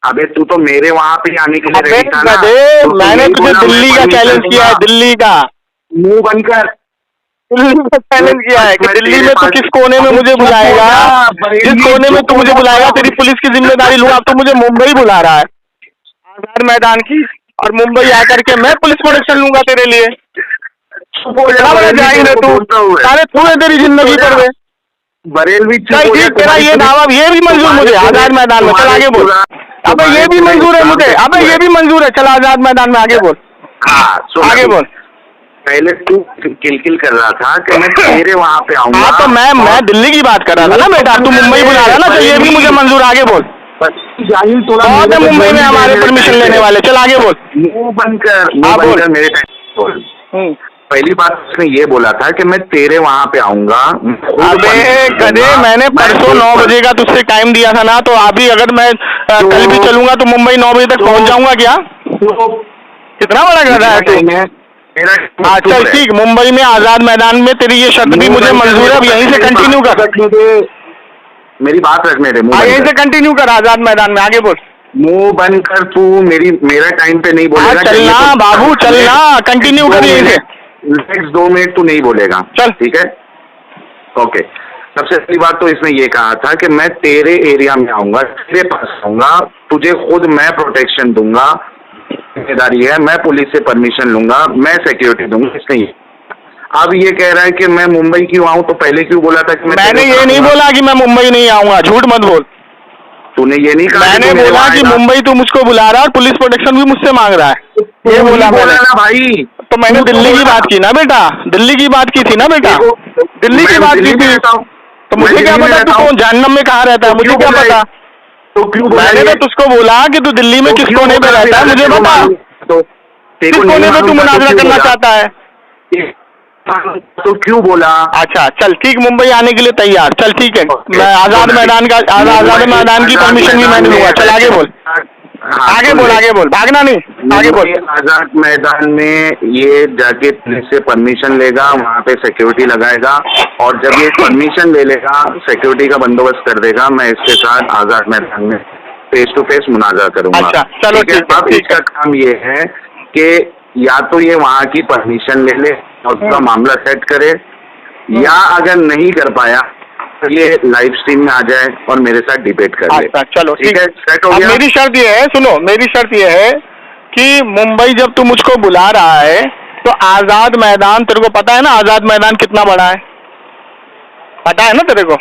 अबे तू तो मेरे वहाँ पे आने के लिए अबे रेडी था ना। गधे, तो मैंने तुझे दिल्ली का चैलेंज किया है, दिल्ली का। मुंह बंद कर। चैलेंज किया है कि दिल्ली में तू किस कोने में मुझे बुलाएगा, जिस कोने में तू मुझे बुलाएगा तेरी पुलिस की जिम्मेदारी लूंगा। अब तो मुझे मुंबई बुला रहा है, आजाद मैदान की, और मुंबई आकर के मैं पुलिस प्रोटेक्शन लूंगा तेरे लिए। बड़ा बड़ा जाएंगे तू, सारे तू है तेरी जिंदगी पर वे। बरेलवी चल ठीक, तेरा ये दावा, ये भी मंजूर मुझे आजाद मैदान में। चल आगे बोल। अबे ये भी मंजूर है मुझे, अबे ये भी मंजूर है। चल आजाद मैदान में आगे बोल। हाँ आगे बोल। पहले तू किलकिल कर रहा था कि मैं तेरे वहाँ पे आऊंगा। हाँ तो मैं दिल्ली की बात कर रहा था ना बेटा, तू मुंबई बुला रहा ना, तो ये भी मुझे मंजूर। आगे बोल। बहुत है मुंबई में हमारे परमिशन लेने वाले। चल आगे बोल। मुंह बंद कर, मेरे टाइम बोल। पहली बात उसने ये बोला था कि मैं तेरे वहाँ पे आऊंगा। अबे गधे, मैंने परसों 9 बजे का तुझसे टाइम दिया था ना, तो अभी अगर मैं कल भी चलूंगा तो मुंबई 9 बजे तक पहुंच जाऊंगा क्या? कितना बड़ा गधा है तू। हाँ चल ठीक, मुंबई में आजाद मैदान में तेरी ये शर्त भी मुझे मंजूर है। अब यहीं से कंटिन्यू कर, मेरी बात रखने दे। यहीं से कंटिन्यू कर आजाद मैदान में। आगे बोल। मुंह बंद कर तू, मेरा टाइम पे नहीं बोलेगा। चलना बाबू, चलना, कंटिन्यू कर यहीं से। नेक्स्ट 2 मिनट तू नहीं बोलेगा, चल ठीक है? ओके। सबसे पहली बात तो इसने ये कहा था कि मैं तेरे एरिया में आऊंगा, तेरे पास आऊंगा, तुझे खुद मैं प्रोटेक्शन दूंगा, जिम्मेदारी है, मैं पुलिस से परमिशन लूंगा, मैं सिक्योरिटी दूंगा। इसने अब ये कह रहा है कि मैं मुंबई क्यों आऊं, तो पहले क्यों बोला था कि मैंने ये नहीं बोला कि मैं मुंबई नहीं आऊंगा, झूठ मत बोल। तूने ये नहीं कहा। मैंने बोला कि मुंबई तू मुझको बुला रहा है और पुलिस प्रोटेक्शन भी मुझसे मांग रहा है, ये बोला मैंने ना भाई। तो मैंने दिल्ली की बात की ना बेटा, दिल्ली की बात की थी ना बेटा, दिल्ली की बात की थी। तो मुझे क्या पता तू कौन जहन्नम में कहाँ रहता है, मुझे क्या पता। तो क्यों मैंने तो तुझको बोला कि तू दिल्ली में किस कोने पे रहता है, मुझे बता। किस कोने पे तू मुनाजरा करना चाहता है, तो क्यों बोला? अच्छा चल ठीक, मुंबई आने के लिए तैयार। चल ठीक है, मैं आजाद मैदान का, आजाद मैदान की परमिशन भी मैंने लूंगा। चल आगे बोल, आगे बोल, आगे बोल, भागना नहीं, आगे बोल। आजाद मैदान में ये जाके पुलिस से परमिशन लेगा, वहाँ पे सिक्योरिटी लगाएगा, और जब ये परमिशन ले लेगा, सिक्योरिटी का बंदोबस्त कर देगा, मैं इसके साथ आजाद मैदान में फेस टू फेस मुनाजरा करूंगा। अच्छा चलो ठीक है। अब इसका काम ये है कि या तो ये वहाँ की परमिशन ले ले और उसका मामला सेट करे, या अगर नहीं कर पाया तो ये लाइव स्ट्रीम में आ जाए और मेरे साथ डिबेट कर ले। अच्छा चलो ठीक है, सेट हो गया। मेरी शर्त ये है, सुनो, मेरी शर्त ये है कि मुंबई जब तू मुझको बुला रहा है तो आजाद मैदान, तेरे को पता है ना आजाद मैदान कितना बड़ा है, पता है ना तेरे को?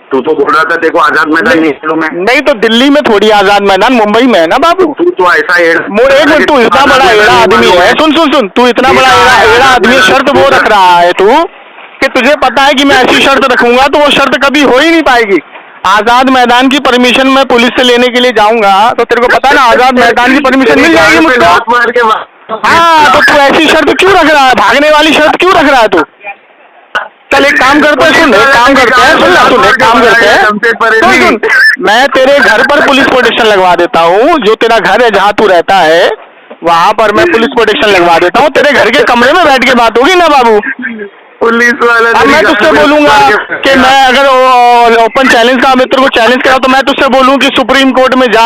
तू तो बोल रहा था देखो आजाद मैदान नहीं तो दिल्ली में थोड़ी आजाद मैदान, मुंबई में है ना बाबू। तू तो ऐसा एक मिनट, तू इतना बड़ा एड़ा आदमी है, सुन सुन सुन, तू इतना बड़ा एड़ा आदमी, शर्त वो रख रहा है तू कि तुझे पता है कि मैं ऐसी शर्त रखूंगा तो वो शर्त कभी हो ही नहीं पाएगी। आजाद मैदान की परमिशन मैं पुलिस से लेने के लिए जाऊंगा तो तेरे को पता है ना आजाद मैदान की परमिशन मिल जाएगी मुझको। हाँ तो तू ऐसी शर्त क्यों रख रहा है, भागने वाली शर्त क्यों रख रहा है तू? चल एक काम करते हैं, सुन, एक काम करते हैं, सुन एक काम करते हैं, सुन, मैं तेरे घर पर पुलिस प्रोटेक्शन लगवा देता हूँ, जो तेरा घर है जहाँ तू रहता है वहाँ पर मैं पुलिस प्रोटेक्शन लगवा देता हूँ, तेरे घर के कमरे में बैठ के बात होगी ना बाबू। पुलिस वाला अब मैं तुझसे बोलूंगा कि मैं अगर ओपन चैलेंज का मित्र को चैलेंज करा तो मैं तुझसे बोलूँ कि सुप्रीम कोर्ट में जा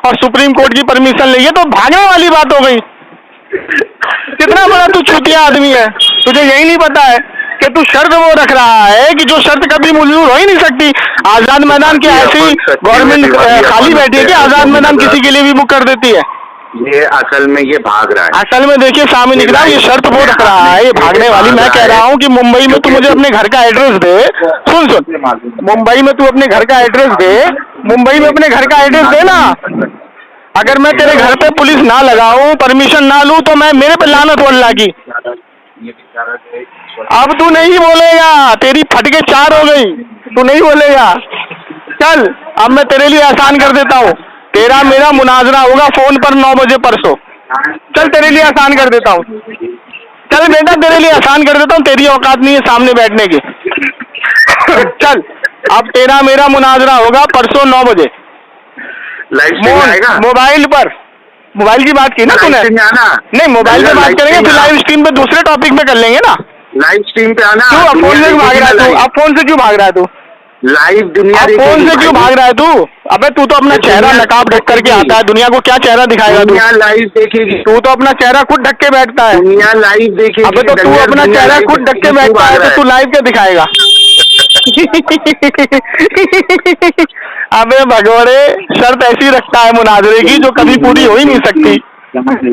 और सुप्रीम कोर्ट की परमिशन ले, तो भागने वाली बात हो गई। कितना बड़ा तू छूतिया आदमी है, तुझे यही नहीं पता है कि तू शर्त वो रख रहा है कि जो शर्त कभी मंजूर हो ही नहीं सकती। आजाद मैदान की ऐसी गवर्नमेंट खाली बैठी है कि आजाद मैदान किसी के लिए भी बुक कर देती है। ये असल में ये भाग रहा है, असल में देखिए सामने निकला, ये शर्त वो रख रहा है, ये भागने वाली। मैं कह रहा हूँ कि मुंबई में तू मुझे अपने घर का एड्रेस दे, सुन सुन, मुंबई में तू अपने घर का एड्रेस दे, मुंबई में अपने घर का एड्रेस दे ना। अगर मैं तेरे घर पे पुलिस ना लगाऊं, परमिशन ना लूं, तो मैं मेरे पे लानत हो अल्लाह की। अब तू नहीं बोलेगा, तेरी फटके 4 हो गई, तू नहीं बोलेगा। चल अब मैं तेरे लिए आसान कर देता हूँ, तेरा मेरा मुनाजरा होगा फोन पर 9 बजे परसों। चल तेरे लिए आसान कर देता हूँ। चल बेटा तेरे लिए आसान कर देता हूँ, तेरी औकात नहीं है सामने बैठने की। चल अब तेरा मेरा मुनाजरा होगा परसों 9 बजे लाइव स्ट्रीम आएगा? मोबाइल पर। मोबाइल की बात की ना तूने? नहीं मोबाइल पे बात करेंगे, फिर लाइव स्ट्रीम पे दूसरे टॉपिक पे कर लेंगे ना। लाइव स्ट्रीम पे आना। क्यों अब फोन से भाग रहा है तू? अब फोन से क्यों भाग रहा है तू? लाइव दुनिया अब फोन से क्यों भाग रहा है तू? अबे तू तो अपना चेहरा नकाब ढक करके आता है, दुनिया को क्या चेहरा दिखाएगा तू? दुनिया लाइव देखेगी। तू तो अपना चेहरा खुद ढक के बैठता है। दुनिया लाइव देखेगी। अबे तो तू अपना चेहरा खुद ढक के बैठता है, तो तू लाइव क्या दिखाएगा? अबे भगोड़े, शर्त ऐसी रखता है मुनाजरे की जो कभी पूरी हो ही नहीं सकती।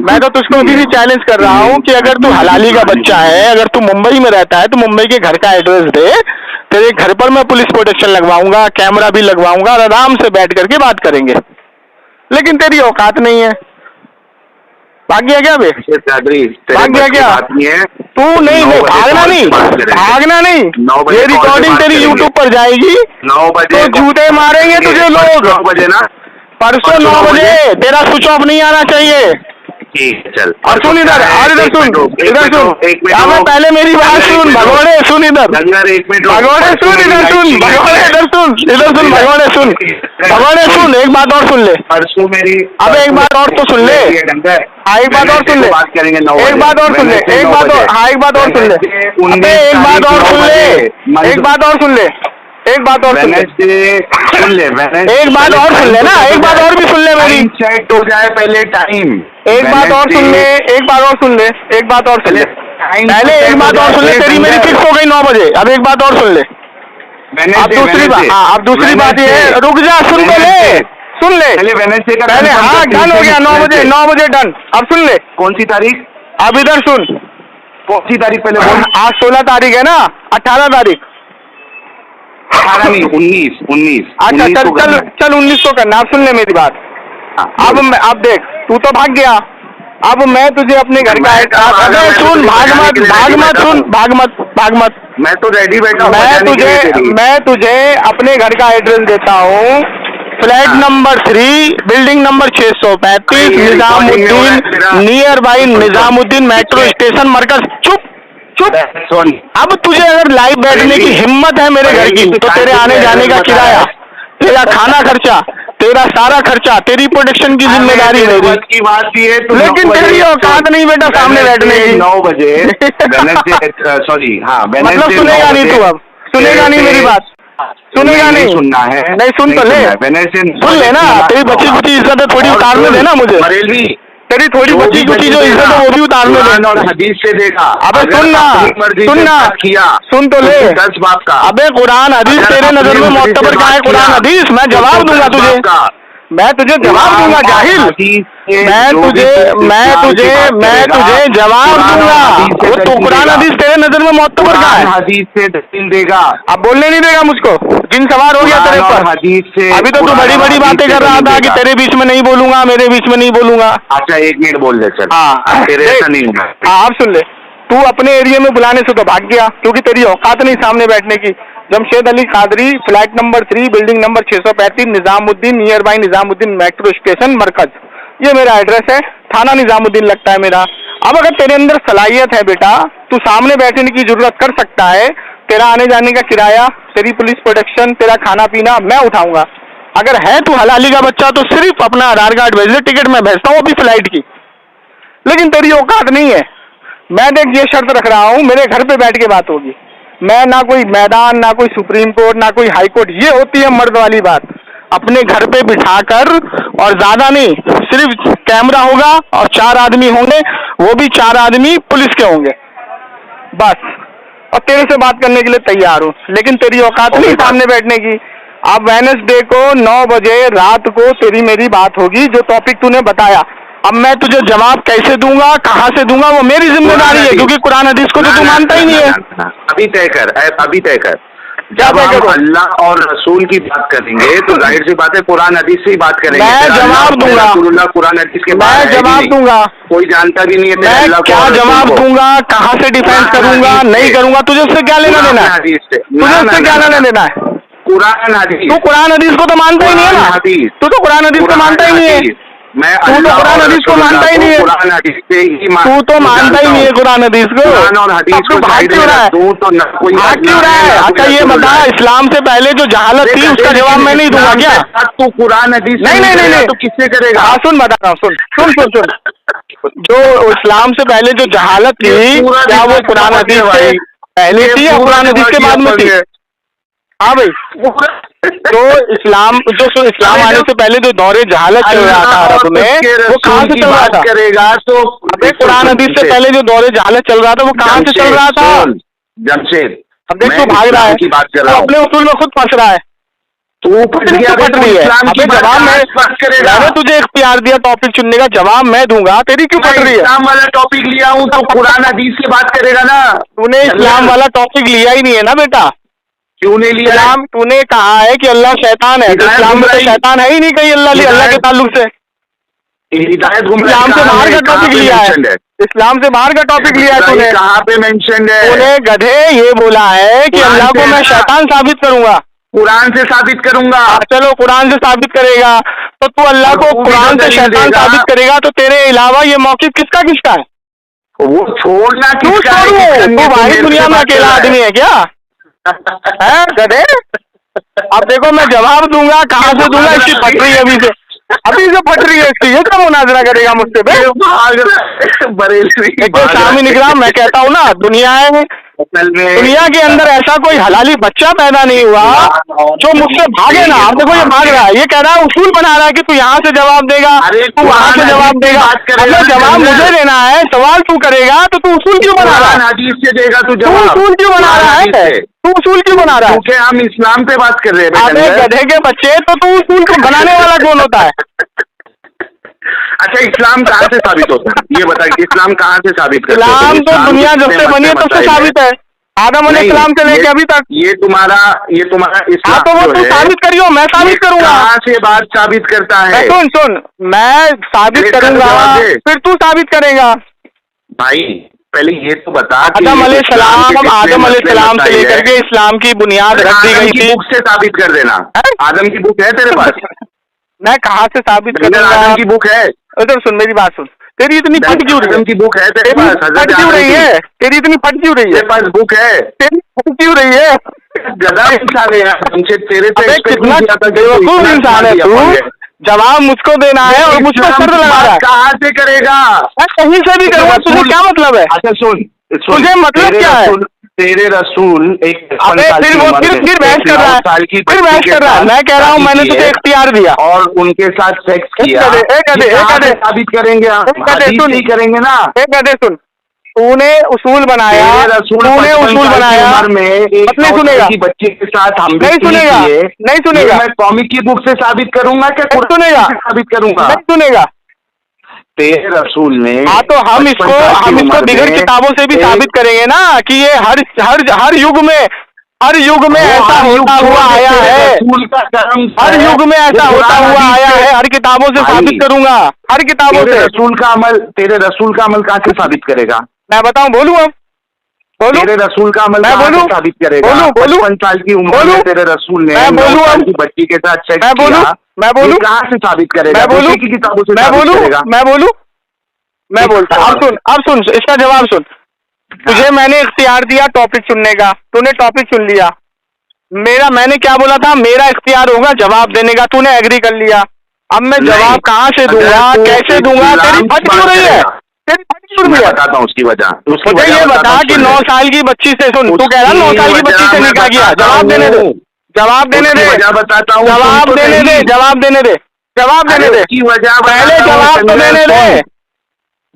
मैं तो तुझको अभी भी चैलेंज कर रहा हूँ कि अगर तू हलाली का बच्चा है, अगर तू मुंबई में रहता है तो मुंबई के घर का एड्रेस दे, तेरे घर पर मैं पुलिस प्रोटेक्शन लगवाऊंगा, कैमरा भी लगवाऊंगा और आराम से बैठ करके बात करेंगे। लेकिन तेरी औकात नहीं है। भाग गया क्या बे? भाग गया क्या? तू नहीं भागना नहीं, भागना नहीं। ये रिकॉर्डिंग तेरी यूट्यूब पर जाएगी, 9 बजे तो जूते मारेंगे तुझे लोग। 9 बजे ना, परसों 9 बजे तेरा स्विच ऑफ नहीं आना चाहिए। ठीक है चल। और सुन इधर, और इधर सुन, इधर सुन। अब पहले मेरी बात सुन भगोड़े, सुन इधर भगोड़े, सुन इधर सुन भगोड़े, इधर सुन, इधर सुन भगोड़े, सुन भगोड़े, सुन एक बात और सुन ले। परसों मेरी अब एक बात और तो सुन ले, हाँ एक बात और सुन ले, बात करेंगे। एक बात और सुन ले, एक बात और, हाँ एक बात और सुन ले, अबे एक बात और सुन ले, एक बात और सुन ले, एक बात और सुन ले, सुन ले, एक बात और सुन ले ना, एक बात और भी सुन ले मेरी। सेट हो जाए पहले टाइम। एक बात और सुन ले, एक बात और सुन ले, एक बात और सुन ले, पहले एक बात और सुन ले। तेरी मेरी फिक्स हो गई 9 बजे, अब एक बात और सुन ले। अब दूसरी बात, हाँ अब दूसरी बात ये है, रुक जा, सुन तो ले, सुन ले पहले। हाँ डन हो गया, 9 बजे, 9 बजे डन। अब सुन ले, कौन सी तारीख? अब इधर सुन, कौन सी तारीख पहले बोल? आज 16 तारीख है ना, 18 तारीख। 18 नहीं, 19। अच्छा चल चल चल 19 को करना। अब सुन ले मेरी बात। अब देख, तू तो भाग गया, अब मैं तुझे अपने घर का अगर सुन, भाग मत, भाग मत, सुन भाग मत, भाग मत। मैं तो रेडी बैठा हूँ। मैं तुझे अपने घर का एड्रेस देता हूँ, flat number 3, building number 635, Nizamuddin, near by Nizamuddin metro station, Markaz. चुप चुप। अब तुझे अगर लाइव बैठने की हिम्मत है मेरे घर की, तो तेरे आने जाने का किराया, तेरा खाना खर्चा, तेरा सारा खर्चा, तेरी प्रोटेक्शन की जिम्मेदारी मेरी की बात ये। लेकिन तेरी औकात नहीं बेटा सामने बैठने की। 9 बजे सॉरी, हाँ मतलब सुनेगा नहीं तू? अब सुनेगा नहीं मेरी बात? सुनेगा नहीं? सुनना है, नहीं सुन तो ले, सुन ले ना। तेरी बची कुची इज्जत है, थोड़ी उतारने देना मुझे। तेरी थोड़ी बची कुची जो इज्जत है वो भी उतारने दे। और हदीस से देखा। अबे सुनना, सुनना, सुन तो ले। 10 बाप का। अबे कुरान हदीस तेरे नजर में मोतबर का है? कुरान हदीस मैं जवाब दूंगा तुझे, मैं तुझे जवाब दूंगा जाहिल। मैं तुझे जवाब दूंगा। वो तो कुरान हदीस तेरे नजर में मोतबर का है? हदीस से दलील देगा। अब बोलने नहीं देगा मुझको? जिन सवार हो गया तेरे पर। अभी तो तू बड़ी बड़ी बातें कर रहा था कि तेरे बीच में नहीं बोलूंगा, मेरे बीच में नहीं बोलूंगा। अच्छा 1 मिनट बोल दे चल। हाँ तेरे ऐसा नहीं होगा। हाँ अब सुन ले, तू अपने एरिया में बुलाने से तो भाग गया क्योंकि तेरी औकात नहीं सामने बैठने की। Jamshed Ali Qadri, flat number 3, building number 635, Nizamuddin, near by Nizamuddin metro station, Markaz. ये मेरा एड्रेस है, थाना निजामुद्दीन लगता है मेरा। अब अगर तेरे अंदर सलाहियत है बेटा, तू सामने बैठने की जरूरत कर सकता है। तेरा आने जाने का किराया, तेरी पुलिस प्रोटेक्शन, तेरा खाना पीना मैं उठाऊंगा। अगर है तू हलाली का बच्चा तो सिर्फ अपना आधार कार्ड भेज दे, टिकट मैं भेजता हूँ अभी फ्लाइट की। लेकिन तेरी औकात नहीं है। मैं देख ये शर्त रख रहा हूँ, मेरे घर पे बैठ के बात होगी। मैं ना कोई मैदान, ना कोई सुप्रीम कोर्ट, ना कोई हाई कोर्ट। ये होती है मर्द वाली बात, अपने घर पे बिठाकर, और ज्यादा नहीं, सिर्फ कैमरा होगा और 4 आदमी होंगे, वो भी 4 आदमी पुलिस के होंगे बस। और तेरे से बात करने के लिए तैयार हूँ, लेकिन तेरी औकात नहीं सामने बैठने की। अब वेडनेसडे को 9 बजे रात को तेरी मेरी बात होगी, जो टॉपिक तूने बताया। अब मैं तुझे जवाब कैसे दूंगा, कहाँ से दूंगा, वो मेरी जिम्मेदारी है, क्योंकि कुरान हदीस को तो तू मानता ही नहीं है। अभी तय कर, अभी तय कर। जब हम अल्लाह और रसूल की बात करेंगे तो जाहिर सी बात है कुरान हदीस से ही बात करेंगे। मैं जवाब दूंगा, कुरान हदीस के मैं जवाब दूंगा। कोई जानता भी नहीं है मैं क्या जवाब दूंगा, कहाँ से डिफेंस करूंगा, नहीं करूंगा, तुझे उससे क्या लेना देना है? तुझे उससे क्या लेना देना है? कुरान हदीस। तू कुरान हदीस को तो मानता ही नहीं है ना? तू तो कुरान हदीस को मानता ही नहीं है। मैं तू तो कुरान हदीस को मानता ही नहीं है, कुरान हदीस से ही तू तो मानता ही नहीं है कुरान हदीस को। कुरान और हदीस को भाग क्यों रहा है, तू तो न कोई भाग क्यों रहा है? अच्छा ये बता, इस्लाम से पहले जो जहालत थी उसका जवाब मैं नहीं दूंगा क्या? तू कुरान हदीस नहीं तो किससे करेगा? हाँ सुन बता रहा हूँ, सुन जो इस्लाम से पहले जो जहालत थी क्या वो कुरान हदीस से पहले थी या कुरान हदीस के बाद में थी? हाँ भाई, तो इस्लाम इस्लाम आने से पहले जो दौरे जहालत चल रहा था अरब में वो कहाँ से चल रहा था? करेगा तो अबे कुरान हदीस से पहले जो दौरे जहालत चल रहा था वो कहाँ से चल रहा था? जमशेद, अब देख तू भाग रहा है, की बात कर तू रहा हूँ, अपने उसूल में खुद फंस रहा है, तू फट रही है। अबे जवाब मैंने तुझे इख्तियार दिया टॉपिक चुनने का, जवाब मैं दूंगा, तेरी क्यों फट रही है? इस्लाम वाला टॉपिक लिया हूँ तो कुरान हदीस से बात करेगा ना। तूने इस्लाम वाला टॉपिक लिया ही नहीं है ना बेटा। क्यों नहीं लिया? इस्लाम तूने कहा है कि अल्लाह शैतान है, तो इस्लाम में तो शैतान है ही नहीं कहीं अल्लाह के ताल्लुक से। हिदायत इस्लाम से बाहर का टॉपिक लिया है, इस्लाम से बाहर का टॉपिक लिया है तूने। कहाँ पे मेंशन है? तूने गधे ये बोला है कि अल्लाह को मैं शैतान साबित करूंगा, कुरान से साबित करूंगा। चलो कुरान से साबित करेगा, तो तू अल्लाह को कुरान से शैतान साबित करेगा, तो तेरे अलावा ये मौक़िफ़ किसका है? वो छोड़ना तू भाई दुनिया में अकेला आदमी है क्या है गधे? अब देखो मैं जवाब दूंगा, कहाँ से दूंगा, इसकी फट रही है अभी से फट रही है इसकी, ये क्या मुनाजरा करेगा मुझसे बे? सामी निकला, मैं कहता हूँ ना दुनिया के अंदर ऐसा कोई हलाली बच्चा पैदा नहीं हुआ जो मुझसे भागे ना। अब देखो ये भाग रहा है, ये कह रहा है उसूल बना रहा है कि तू यहाँ से जवाब देगा, तू वहाँ से जवाब देगा। अगर जवाब मुझे देना है, सवाल तू करेगा, तो तू उसूल क्यों बना रहा है? से देगा तू उसूल क्यों बना रहा है? तू उसूल क्यों बना रहा है? क्योंकि हम इस्लाम पे बात कर रहे हैं। अबे गधे के बच्चे, तो तू उसूल को बनाने वाला कौन होता है? अच्छा इस्लाम कहाँ से साबित होता है ये बता, इस्लाम कहाँ से साबित करते हो? इस्लाम तो दुनिया जब से बनी है तब से साबित है, आदम अलैहिस्सलाम से लेके अभी तक। ये तुम्हारा इस्लाम तो वो तू साबित करियो, मैं साबित करूंगा। कहाँ से बात साबित करता है? सुन मैं साबित करूंगा, फिर तू साबित करेगा। भाई पहले ये तो बता, आदम अलैहिस्सलाम से लेकर के इस्लाम की बुनियाद रख दी गई थी। बुक से साबित कर देना। आदम की बुक है तेरे पास? मैं कहाँ से साबित करूंगा? आदम की बुक है? सुन मेरी बात सुन, तेरी इतनी फट क्यों रही है? की बुक है तेरे पास? फट क्यों रही है? तेरी इतनी फट क्यों रही है? तेरे पास बुक है? तेरी फट क्यों रही है? गधा इंसान है यार, तेरे से कितना बेवकूफ इंसान है तू। जवाब मुझको देना है और मुझको शर्त लगा रहा है। कहाँ से करेगा? मैं कहीं से भी करूँगा, तुझे क्या मतलब है? अच्छा सुन, तुझे मतलब क्या है? तेरे रसूल एक फिर बहस कर रहा है, फिर बहस कर रहा है। मैं कह रहा हूँ मैंने तुझे इख्तियार दिया और उनके साथ सेक्स किया। साबित करेंगे, करेंगे ना। सुन, तूने उसूल बनाया, तूने उसूल बनाया, नहीं सुनेगा बच्चे के साथ हम नहीं सुनेगा मैं कॉमिक की बुक से साबित करूंगा क्या? सुनेगा साबित करूंगा, नहीं सुनेगा। तेरे रसूल ने हाँ तो हम इसको बिगड़ किताबों से भी साबित करेंगे ना कि ये हर युग में ऐसा होता हुआ आया है, हर युग में ऐसा होता हुआ आया है। हर किताबों से साबित करूंगा, हर किताबों से। तेरे रसूल का अमल कहाँ से साबित करेगा? मैं बताऊं, बोलूं अब? बोलूं? तेरे रसूल का अमल मैं बोलूं? साबित करेगा? 55 साल की उम्र में तेरे रसूल ने 9 साल की बच्ची के साथ सेक्स किया। मैं बोलूं? कहाँ से साबित करेगा? मैं बोलूं? की किताबों से मैं बोलूं? मैं बोलता। अब सुन इसका जवाब सुन। तुझे मैंने इख्तियार दिया टॉपिक चुनने का, तूने टॉपिक चुन लिया। मैंने क्या बोला था? मेरा इख्तियार होगा जवाब देने का, तूने एग्री कर लिया। अब मैं जवाब कहाँ से दूंगा, कैसे दूंगा? तेरी फट क्यों रही है? तेरी फट क्यों रही है? बताता हूँ उसकी वजह। मुझे ये बता कि 9 साल की बच्ची से, सुन तू कह रहा 9 साल की बच्ची से निकाह किया, जवाब देने दे, जवाब देने दे, बताता हूँ, जवाब देने दे, जवाब देने दे, जवाब देने दे, पहले जवाब तो देने दे।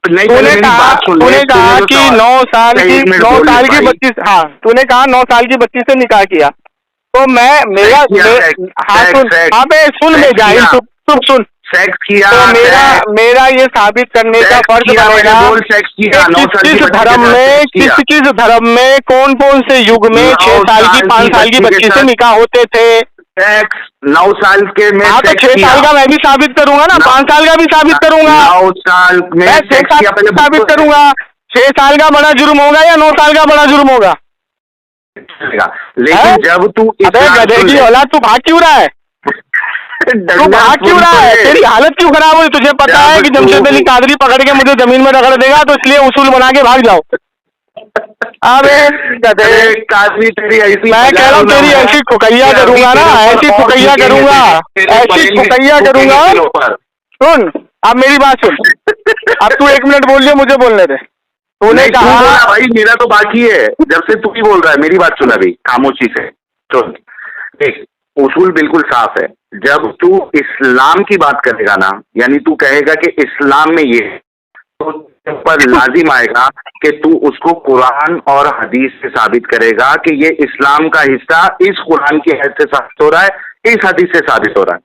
तूने कहा कि 9 साल की बच्ची, हाँ तूने कहा 9 साल की बच्ची से निकाह किया, तो मेरा हाँ सुन ले जाहिल, सुन सेक्स किया तो मेरा ये साबित करने का फर्ज बनेगा किस धर्म में कौन से युग में 6 साल की 5 साल की बच्ची से निकाह होते थे। 9 साल के में हाँ तो 6 साल का मैं भी साबित करूंगा ना, 5 साल का भी साबित करूंगा, 9 साल में 6 साल का साबित करूंगा। 6 साल का बड़ा जुर्म होगा या 9 साल का बड़ा जुर्म होगा? लेकिन जब तू गधे की औलाद, तू भाग क्यों रहा है? तू भाग क्यों रहा है? तेरी हालत क्यों खराब हुई? तुझे पता है कि जमशेद अली कादरी पकड़ के मुझे जमीन में रगड़ देगा, तो इसलिए उसूल बना के भाग जाओ। अबे गधे, कादरी तेरी ऐसी, मैं कह रहा हूँ तेरी ऐसी फुकैया करूंगा ना, ऐसी फुकैया करूंगा, ऐसी फुकैया करूंगा। सुन, अब मेरी बात सुन, अब तू 1 मिनट बोल लिया, मुझे बोलने दे। तूने कहा भाई मेरा तो बाकी है, जब से तू ही बोल रहा है, मेरी बात सुन अभी खामोशी से। सुन देख, उसूल बिल्कुल साफ है। जब तू इस्लाम की बात करेगा ना, यानी तू कहेगा कि इस्लाम में ये, तो पर लाजिम आएगा कि तू उसको कुरान और हदीस से साबित करेगा कि ये इस्लाम का हिस्सा इस कुरान की हैद से साबित हो रहा है, इस हदीस से साबित हो रहा है।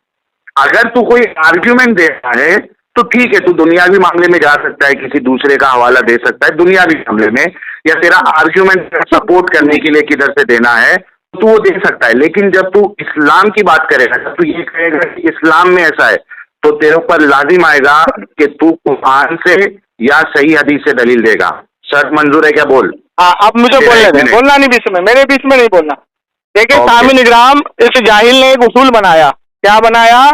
अगर तू कोई आर्ग्यूमेंट दे रहा है तो ठीक है, तू दुनियावी मामले में जा सकता है, किसी दूसरे का हवाला दे सकता है दुनियावी मामले में, या तेरा आर्ग्यूमेंट सपोर्ट करने के लिए किधर से देना है तो वो दे सकता है। लेकिन जब तू इस्लाम की बात करेगा, जब तू ये कहेगा कि इस्लाम में ऐसा है, तो तेरे ऊपर लाजिम आएगा कि तू कुरान से या सही हदीस से दलील देगा। शर्त मंजूर है क्या? बोल। अब मुझे बोलने दे, बोलना नहीं बीच में, मेरे बीच में नहीं बोलना। देखिए सामिन इकराम, इस जाहिल ने एक उसूल बनाया। क्या बनाया?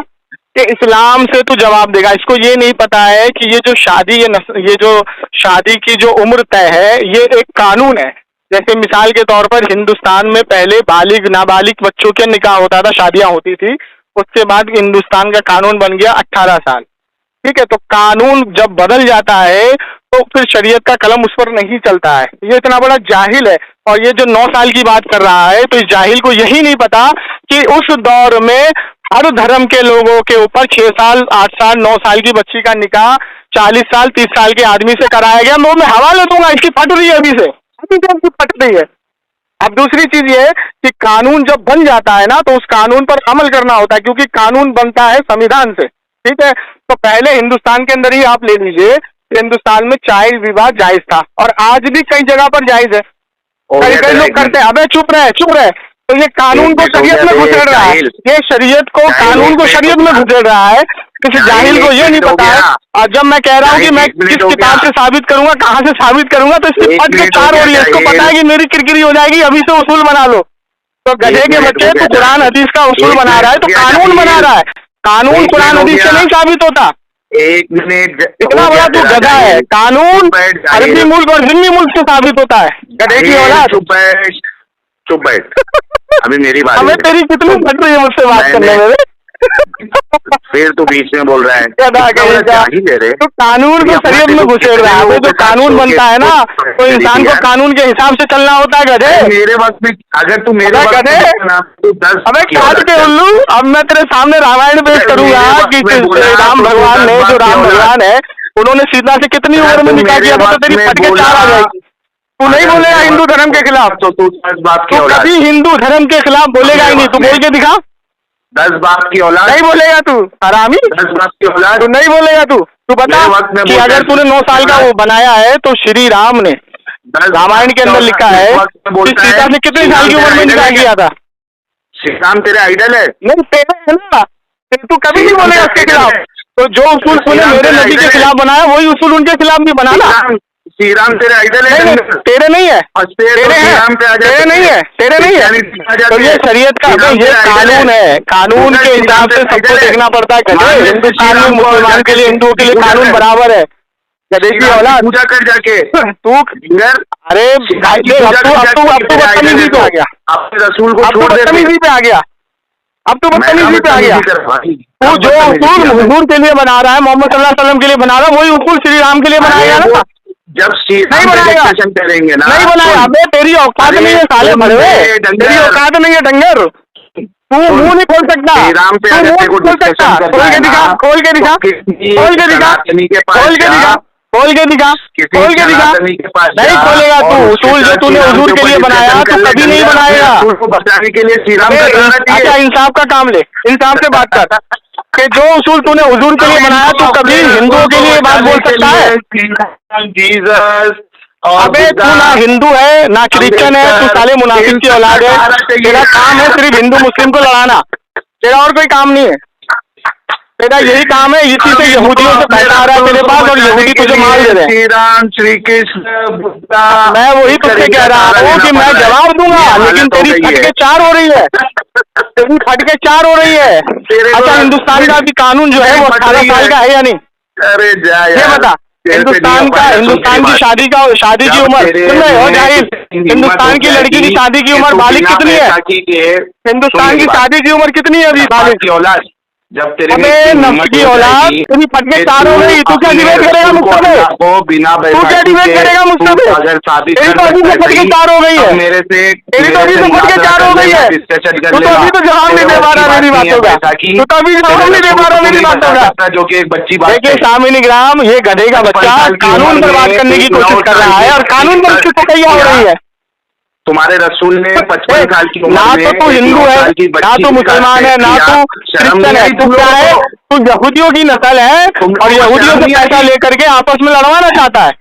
कि इस्लाम से तू जवाब देगा। इसको ये नहीं पता है कि ये जो शादी, ये जो शादी की जो उम्र तय है, ये एक कानून है। जैसे मिसाल के तौर पर हिंदुस्तान में पहले बालिग नाबालिग बच्चों के निकाह होता था, शादियां होती थी। उसके बाद हिंदुस्तान का कानून बन गया 18 साल। ठीक है, तो कानून जब बदल जाता है तो फिर शरीयत का कलम उस पर नहीं चलता है। ये इतना बड़ा जाहिल है, और ये जो 9 साल की बात कर रहा है, तो इस जाहिल को यही नहीं पता कि उस दौर में हर धर्म के लोगों के ऊपर 6 साल, 8 साल, 9 साल की बच्ची का निकाह 40 साल, 30 साल के आदमी से कराया गया। मैं हवाले दूंगा, इसकी फट रही है अभी से, अभी से इसकी फट रही है। अब दूसरी चीज ये कि कानून जब बन जाता है ना, तो उस कानून पर अमल करना होता है, क्योंकि कानून बनता है संविधान से। ठीक है, तो पहले हिंदुस्तान के अंदर ही आप ले लीजिए, हिंदुस्तान में चाइल्ड विवाह जायज था, और आज भी कई जगह पर जायज है। कई लोग करते हैं। अबे चुप रहे। तो ये कानून को शरीयत में घुसेड़ रहा है, ये शरीयत को, कानून को शरीयत में घुसेड़ रहा है। किसी जाहिल को ये नहीं पता है। और जब मैं कह रहा हूँ कि मैं किस किताब से साबित करूंगा, कहाँ से साबित करूंगा, तो इसकी फट के 4 हो रही है। इसको पता है कि मेरी किरकिरी हो जाएगी, अभी से उसूल बना लो। तो गधे के बच्चे, तो कुरान हदीस का उसूल बना रहा है, तो कानून बना रहा है। कानून कुरान हदीस से नहीं साबित होता। 1 मिनट, इतना बड़ा तू गधा है। कानून अरबी मुल्क और जिन्नी मुल्क से साबित होता है। गधे की औलाद, चुप बैठ। अभी मेरी बात, हमें तेरी कितनी फट रही है मुझसे बात करने में। फिर तू बीच में बोल रहा है तो कानून को शरीयत में घुसेड़ रहा है। जो कानून बनता है ना, तो इंसान को कानून के हिसाब से चलना होता है। गधे, मेरे वक्त में, अगर तू मेरे गधे, अबे काट के उल्लू, अब मैं तेरे सामने रामायण पेश करूंगा कि राम भगवान ने, जो राम भगवान है, उन्होंने सीता से कितनी उम्र में निकाह किया था, तो तेरी फट के 4 आ जाएगी। तू नहीं बोलेगा हिंदू धर्म के खिलाफ, तो तू 10 बाप की औलाद, कभी हिंदू धर्म के खिलाफ बोलेगा ही नहीं। तू बोल के दिखा, 10 बाप की औलाद नहीं बोलेगा तू हरामी, 10 बाप की औलाद, तू नहीं बोलेगा। तू बता कि अगर तूने 9 साल का वो बनाया है, तो श्री राम ने रामायण के अंदर लिखा है कि सीता से कितनी साल की उम्र में निकाह किया था। श्री राम तेरे आइडल है? नहीं, तेरे है ना, तू कभी नहीं बोलेगा उसके खिलाफ। तो जो उसूल तूने मेरे नबी के खिलाफ बनाया, वही उसूल उनके खिलाफ भी बनाना। श्री राम तेरे आइडल है? तेरे नहीं है, तेरे नहीं है, तेरे नहीं है। तो ये शरीयत का, ये कानून है, कानून के हिसाब से सबको देखना पड़ता है। हिंदुस्तान में मुसलमान के लिए, हिंदुओं के लिए कानून बराबर है। देखिए औलाद, पूजा कर जाके तू, अरे अब तू बदतमीजी पे आ गया, अपने रसूल को, अब तू बदतमीजी पे आ गया, अब तू बदतमीजी पे आ गया। तू जो उसूल हुजूर के लिए बना रहा है, मोहम्मद सल्लल्लाहु अलैहि वसल्लम के लिए बना रहा है, वही उसूल श्री राम के लिए बनाएगा ना। जब नहीं बनाएगा, करेंगे ना, नहीं बनाएगा। अबे तेरी औकात नहीं है साले भरे, तेरी औकात नहीं है डंगर। तू मुंह नहीं खोल सकता, तू मुंह नहीं खोल सकता। खोल के दिखा, खोल के दिखा, खोल के दिखा, खोल के दिखा, खोल के दिखा, खोल के दिखा। नहीं खोलेगा तू। उसूल जो तूने हुजूर के लिए बनाया, तो कभी नहीं बनाएगा। बचाने के लिए श्री राम का, अच्छा इंसाफ का काम ले, इंसाफ से बात कर कि जो उसूल तूने हुजूर के लिए बनाया, तो कभी हिंदुओं के लिए बात बोल सकता है? जीसस, अबे तू ना हिंदू है ना क्रिश्चियन है, तू साले मुनाफिक की औलाद है। तेरा काम है सिर्फ हिंदू मुस्लिम को लड़ाना, तेरा और कोई काम नहीं है। तेरा यही काम है, इसी से यहूदियों से पैसा आ रहा है तेरे पास और यहूदी तुझे माल दे रहे हैं। श्री राम, श्री कृष्ण, बुद्धा। मैं वही तुझसे कह रहा हूँ कि मैं जवाब दूंगा, लेकिन तेरी खटके चार हो रही है, तेरी खटके चार हो रही है। अच्छा, हिंदुस्तान का भी कानून जो है वो 18 साल का है या नहीं? अरे जा ये बता, हिंदुस्तान की शादी की उम्र सुन रहे हो जाहिल? हिंदुस्तान की लड़की की शादी की उम्र बालिग कितनी है? हिंदुस्तान की शादी की उम्र कितनी है अभी बालिग की औलाद? जब तेरे अबे नफ्स की औलाद, तेरी फटके चार हो गई। तू क्या डिबेट करेगा मुझसे? तू क्या डिबेट करेगा मुझसे? तेरी तो अभी से फटके चार हो गई है, मेरे से तेरी तो अभी से फटके चार हो गई है। तू तो अभी तो जवाब नहीं दे पा रहा मेरी बातों का, तू तो अभी जवाब नहीं दे पा रहा मेरी बातों का। जो कि एक बच्ची बात देखिए सामिनी ग्राम, ये गधे का बच्चा कानून पर बात करने की कोशिश कर रहा है और कानून पर उसकी तकैया हो रही है। तुम्हारे रसूल ने 55 साल की उम्र ना तो तू हिंदू है, ना तू मुसलमान है, ना तू क्रिश्चियन है, तू क्या है? तू यहूदियों की नस्ल है और यहूदियों से पैसा लेकर के आपस में लड़वाना चाहता है।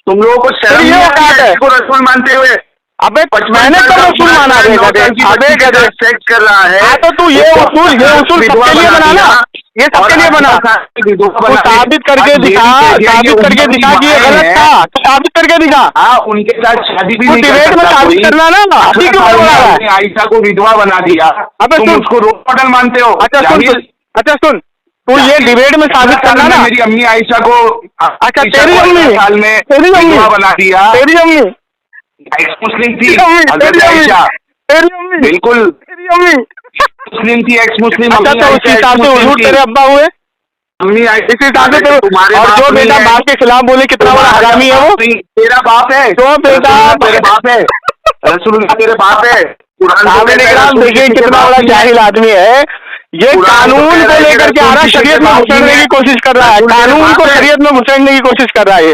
तुम लोगों को शर्म नहीं आती है को रसूल मानते हुए? अबे मैंने तो रसूल माना है गधे, अबे गधे सेक्स कर रहा है। हाँ तो तू ये उसूल सबके लिए बना ना, ये सबके लिए बना। तू साबित करके दिखा कि ये गलत था, तो साबित करके दिखा। हाँ, उनके साथ शादी भी नहीं कर डिबेट में सकता साबित कोई। करना ना, अभी क्यों बना रहा है? आयशा को विधवा बना दिया, अबे तुम सुन, उसको रोल मॉडल मानते हो? अच्छा सुन, तू ये डिबेट में साबित करना ना। मेरी अम्मी आयशा को अच्छा तेरी अम्मी, साल में तेरी अम्मी विधवा बना दिया। तेरी अम्मी एक्स मुस्लिम थी तेरी आयशा, अम्मी बिल्कुल तेरी अम्मी मुस्लिम थी, एक्स मुस्लिम। अच्छा तो उस हिसाब से हुजूर तेरे अब्बा हुए, इस हिसाब से और जो बेटा बाप के खिलाफ बोले कितना बड़ा हरामी है वो? तेरा बाप है, जो बेटा तेरे बाप है, रसूलुल्लाह तेरे बाप है। देखिए कितना बड़ा जाहिल आदमी है ये। कानून को लेकर के आ रहा, शरीयत में घुसड़ने की कोशिश कर रहा है, कानून को शरीयत में घुसड़ने की कोशिश कर रहा है।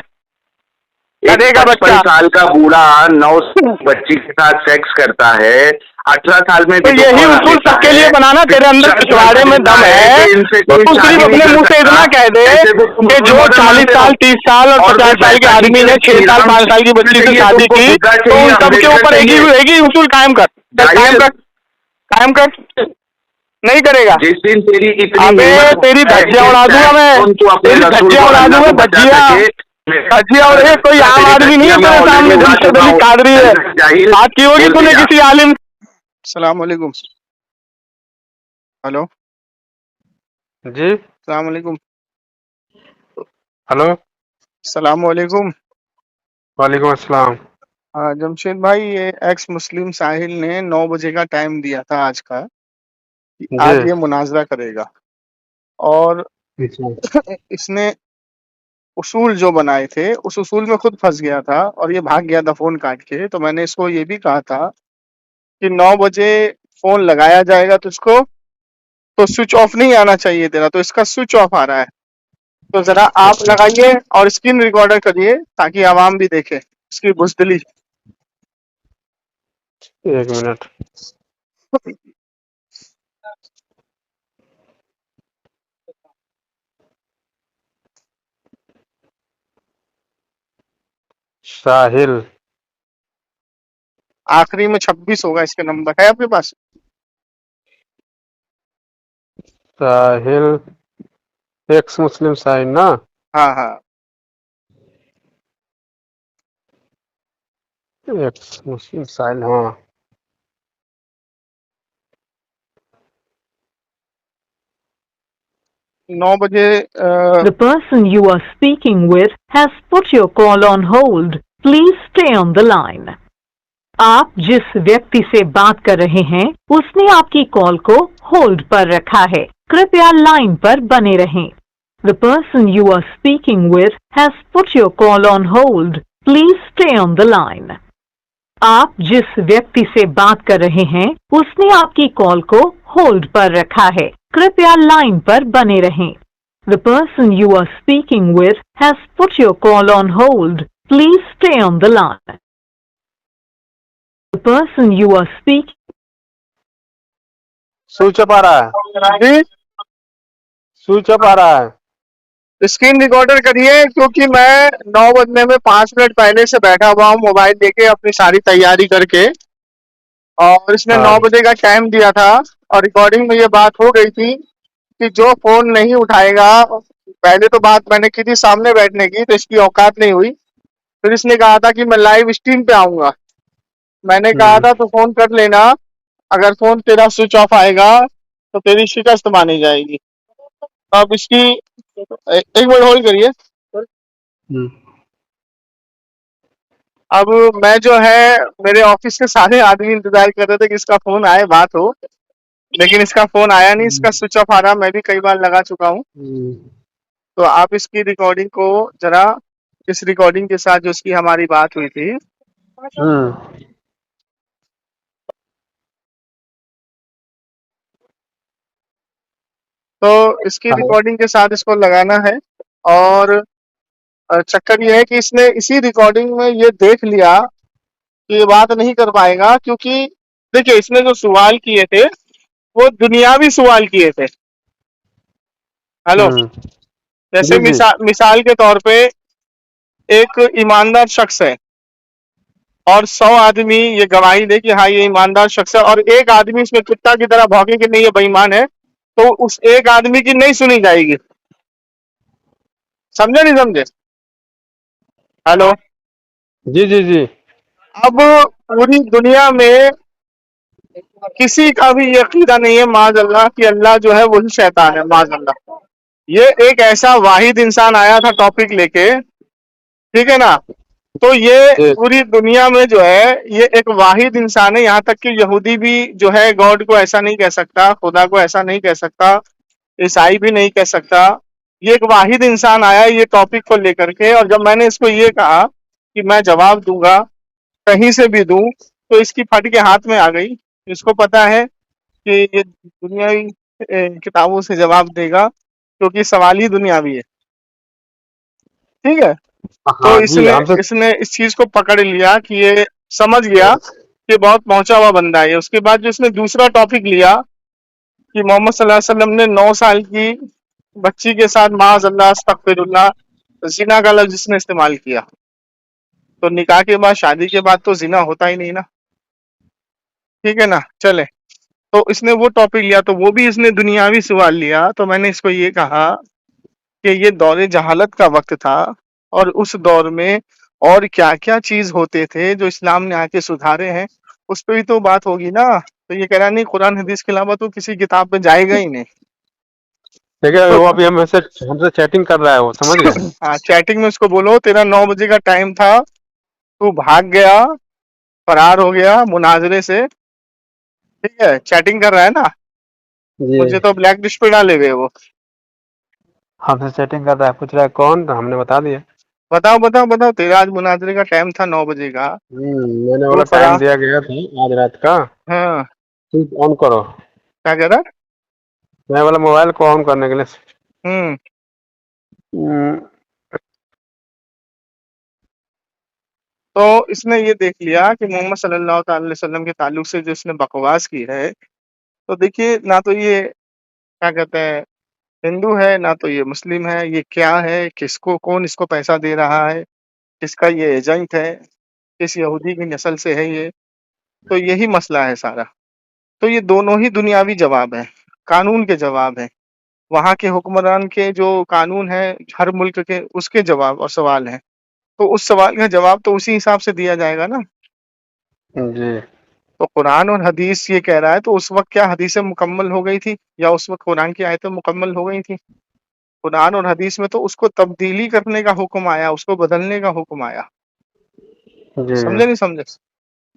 गधे का बच्चा 55 साल का बूढ़ा 9 बच्ची के साथ सेक्स करता है, 18 साल में। तो यही उसूल सबके लिए बनाना, तेरे अंदर पिछवाड़े में दम है तो तू सिर्फ अपने मुंह से इतना कह दे कि जो 40 साल 30 साल और 50 साल के आदमी ने 6 साल 5 साल की बच्ची से शादी की, तो उन सबके ऊपर एक ही उसूल कायम कर, कायम कर। नहीं करेगा? जिस दिन तेरी अबे तेरी धज्जियां उड़ा दूंगा मैं, तेरी धज्जियां उड़ा दूंगा, धज्जियां। और ये कोई आम आदमी नहीं है तेरे सामने दिलशद अली कादरी है, बात की होगी तूने किसी आलिम। अस्सलाम वालेकुम। हेलो जी, अस्सलाम वालेकुम। हेलो, अस्सलाम वालेकुम। वालेकुम अस्सलाम। हाँ जमशेद भाई, ये एक्स मुस्लिम साहिल ने 9 बजे का टाइम दिया था आज का, कि आज जी, ये मुनाजरा करेगा और इसने उसूल जो बनाए थे उस उसूल में खुद फंस गया था और ये भाग गया था फोन काट के। तो मैंने इसको ये भी कहा था कि 9 बजे फोन लगाया जाएगा तुझको, तो स्विच ऑफ नहीं आना चाहिए तेरा, तो इसका स्विच ऑफ आ रहा है। तो जरा आप लगाइए और स्क्रीन रिकॉर्डर करिए ताकि आवाम भी देखे इसकी बुज़दिली। 1 मिनट। साहिल, आखिरी में 26 होगा इसके नंबर, है आपके पास? साहिल एक्स मुस्लिम साहिल ना? हाँ हाँ, एक्स मुस्लिम साहिल, हाँ। नौ बजे The person you are speaking with has put your call on hold. Please stay on the line. आप जिस व्यक्ति से बात कर रहे हैं उसने आपकी कॉल को होल्ड पर रखा है, कृपया लाइन पर बने रहें। The person you are speaking with has put your call on hold. Please stay on the line. आप जिस व्यक्ति से बात कर रहे हैं उसने आपकी कॉल को होल्ड पर रखा है, कृपया लाइन पर बने रहें। The person you are speaking with has put your call on hold. Please stay on the line. The person you are speaking. Switch up आ रहा है, जी स्विच अप आ रहा है। स्क्रीन रिकॉर्डर करिए, क्योंकि मैं 9 बजने में 5 मिनट पहले से बैठा हुआ हूँ मोबाइल लेके अपनी सारी तैयारी करके, और इसने 9 हाँ, बजे का टाइम दिया था और रिकॉर्डिंग में ये बात हो गई थी कि जो फोन नहीं उठाएगा, पहले तो बात मैंने की थी सामने बैठने की, तो इसकी औकात नहीं हुई। फिर इसने कहा था कि मैं लाइव स्ट्रीम पे आऊंगा। मैंने कहा था तो फोन कर लेना, अगर फोन तेरा स्विच ऑफ आएगा तो तेरी शिकस्त मानी जाएगी। तो अब इसकी एक मिनट होल्ड करिए। हम्म, अब मैं जो है, मेरे ऑफिस के सारे आदमी इंतजार कर रहे थे कि इसका फोन आए, बात हो, लेकिन इसका फोन आया नहीं, इसका स्विच ऑफ आ रहा। मैं भी कई बार लगा चुका हूँ। हम्म, तो आप इसकी रिकॉर्डिंग को जरा, इस रिकॉर्डिंग के साथ जो इसकी हमारी बात हुई थी, हम्म, तो इसकी हाँ, रिकॉर्डिंग के साथ इसको लगाना है। और चक्कर ये है कि इसने इसी रिकॉर्डिंग में ये देख लिया कि ये बात नहीं कर पाएगा, क्योंकि देखिए इसने जो सवाल किए थे वो दुनियावी सवाल किए थे। हेलो, हम्म, जैसे जी जी, मिसाल के तौर पे एक ईमानदार शख्स है और 100 आदमी ये गवाही दे कि हाँ ये ईमानदार शख्स है, और एक आदमी इसमें कुत्ता की तरह भौंके कि नहीं ये बेईमान है, तो उस एक आदमी की नहीं सुनी जाएगी। समझे नहीं समझे? हेलो। जी जी जी, अब पूरी दुनिया में किसी का भी ये अकीदा नहीं है माज़अल्लाह कि अल्लाह जो है वही शैतान है, माज़अल्लाह। ये एक ऐसा वाहिद इंसान आया था टॉपिक लेके, ठीक है ना? तो ये जी, पूरी दुनिया में जो है ये एक वाहिद इंसान है। यहाँ तक कि यहूदी भी जो है गॉड को ऐसा नहीं कह सकता, खुदा को ऐसा नहीं कह सकता, ईसाई भी नहीं कह सकता। ये एक वाहिद इंसान आया ये टॉपिक को लेकर के, और जब मैंने इसको ये कहा कि मैं जवाब दूंगा, कहीं से भी दूं, तो इसकी फट के हाथ में आ गई। इसको पता है कि ये दुनियावी किताबों से जवाब देगा, क्योंकि सवाल ही दुनियावी है। ठीक है, तो हाँ जी, इसने हमसे इसने इस चीज को पकड़ लिया कि ये समझ गया कि बहुत पहुंचा हुआ बंदा है। उसके बाद जो इसने दूसरा टॉपिक लिया कि मोहम्मद सल्लल्लाहु अलैहि वसल्लम ने 9 साल की बच्ची के साथ माज़अल्लाह अस्तगफिरुल्लाह जिना का लफ्ज जिसने इस्तेमाल किया, तो निकाह के बाद, शादी के बाद तो जिना होता ही नहीं ना। ठीक है ना? चले, तो इसने वो टॉपिक लिया, तो वो भी इसने दुनियावी सवाल लिया। तो मैंने इसको ये कहा कि ये दौर जहालत का वक्त था, और उस दौर में और क्या क्या चीज होते थे जो इस्लाम ने आके सुधारे हैं, उस पर भी तो बात होगी ना। तो ये कह रहा नहीं, कुरान हदीस के अलावा तो किसी किताब पे जाएगा ही नहीं। देखिए, तो वो अभी हमसे चैटिंग कर रहा है, वो समझ गए। हाँ, चैटिंग में उसको बोलो तेरा 9 बजे का टाइम था, तू भाग गया, फरार हो गया मुनाजरे से। ठीक है, चैटिंग कर रहा है ना, जी, मुझे तो ब्लैक लिस्ट पे डाले हुए वो। हमसे चैटिंग कर रहा है, पूछ रहा है कौन, तो हमने बता दिया। बताओ बताओ बताओ, तेरा आज मुनाजरे का टाइम था 9 बजे का, मैंने तू बोला टाइम फरार। दिया गया था आज रात का, हाँ, स्विच ऑन करो। क्या कह रहा? मैं बोला मोबाइल को ऑन करने के लिए। हम्म। हम्म, तो इसने ये देख लिया कि मोहम्मद सल्लल्लाहु अलैहि वसल्लम के ताल्लुक से जो इसने बकवास की है, तो देखिए ना तो ये क्या कहते हैं हिंदू है, ना तो ये मुस्लिम है, ये क्या है, किसको, कौन इसको पैसा दे रहा है, किसका ये एजेंट है, किस यहूदी की नस्ल से है ये। तो यही मसला है सारा। तो ये दोनों ही दुनियावी जवाब है, कानून के जवाब है, वहां के हुक्मरान के जो कानून है हर मुल्क के, उसके जवाब और सवाल है। तो उस सवाल का जवाब तो उसी हिसाब से दिया जाएगा ना। जी, तो कुरान और हदीस ये कह रहा है, तो उस वक्त क्या हदीसें मुकम्मल हो गई थी, या उस वक्त कुरान की आयतें मुकम्मल हो गई थी? कुरान और हदीस में तो उसको तब्दीली करने का हुक्म आया, उसको बदलने का हुक्म आया। जी, समझे नहीं समझे?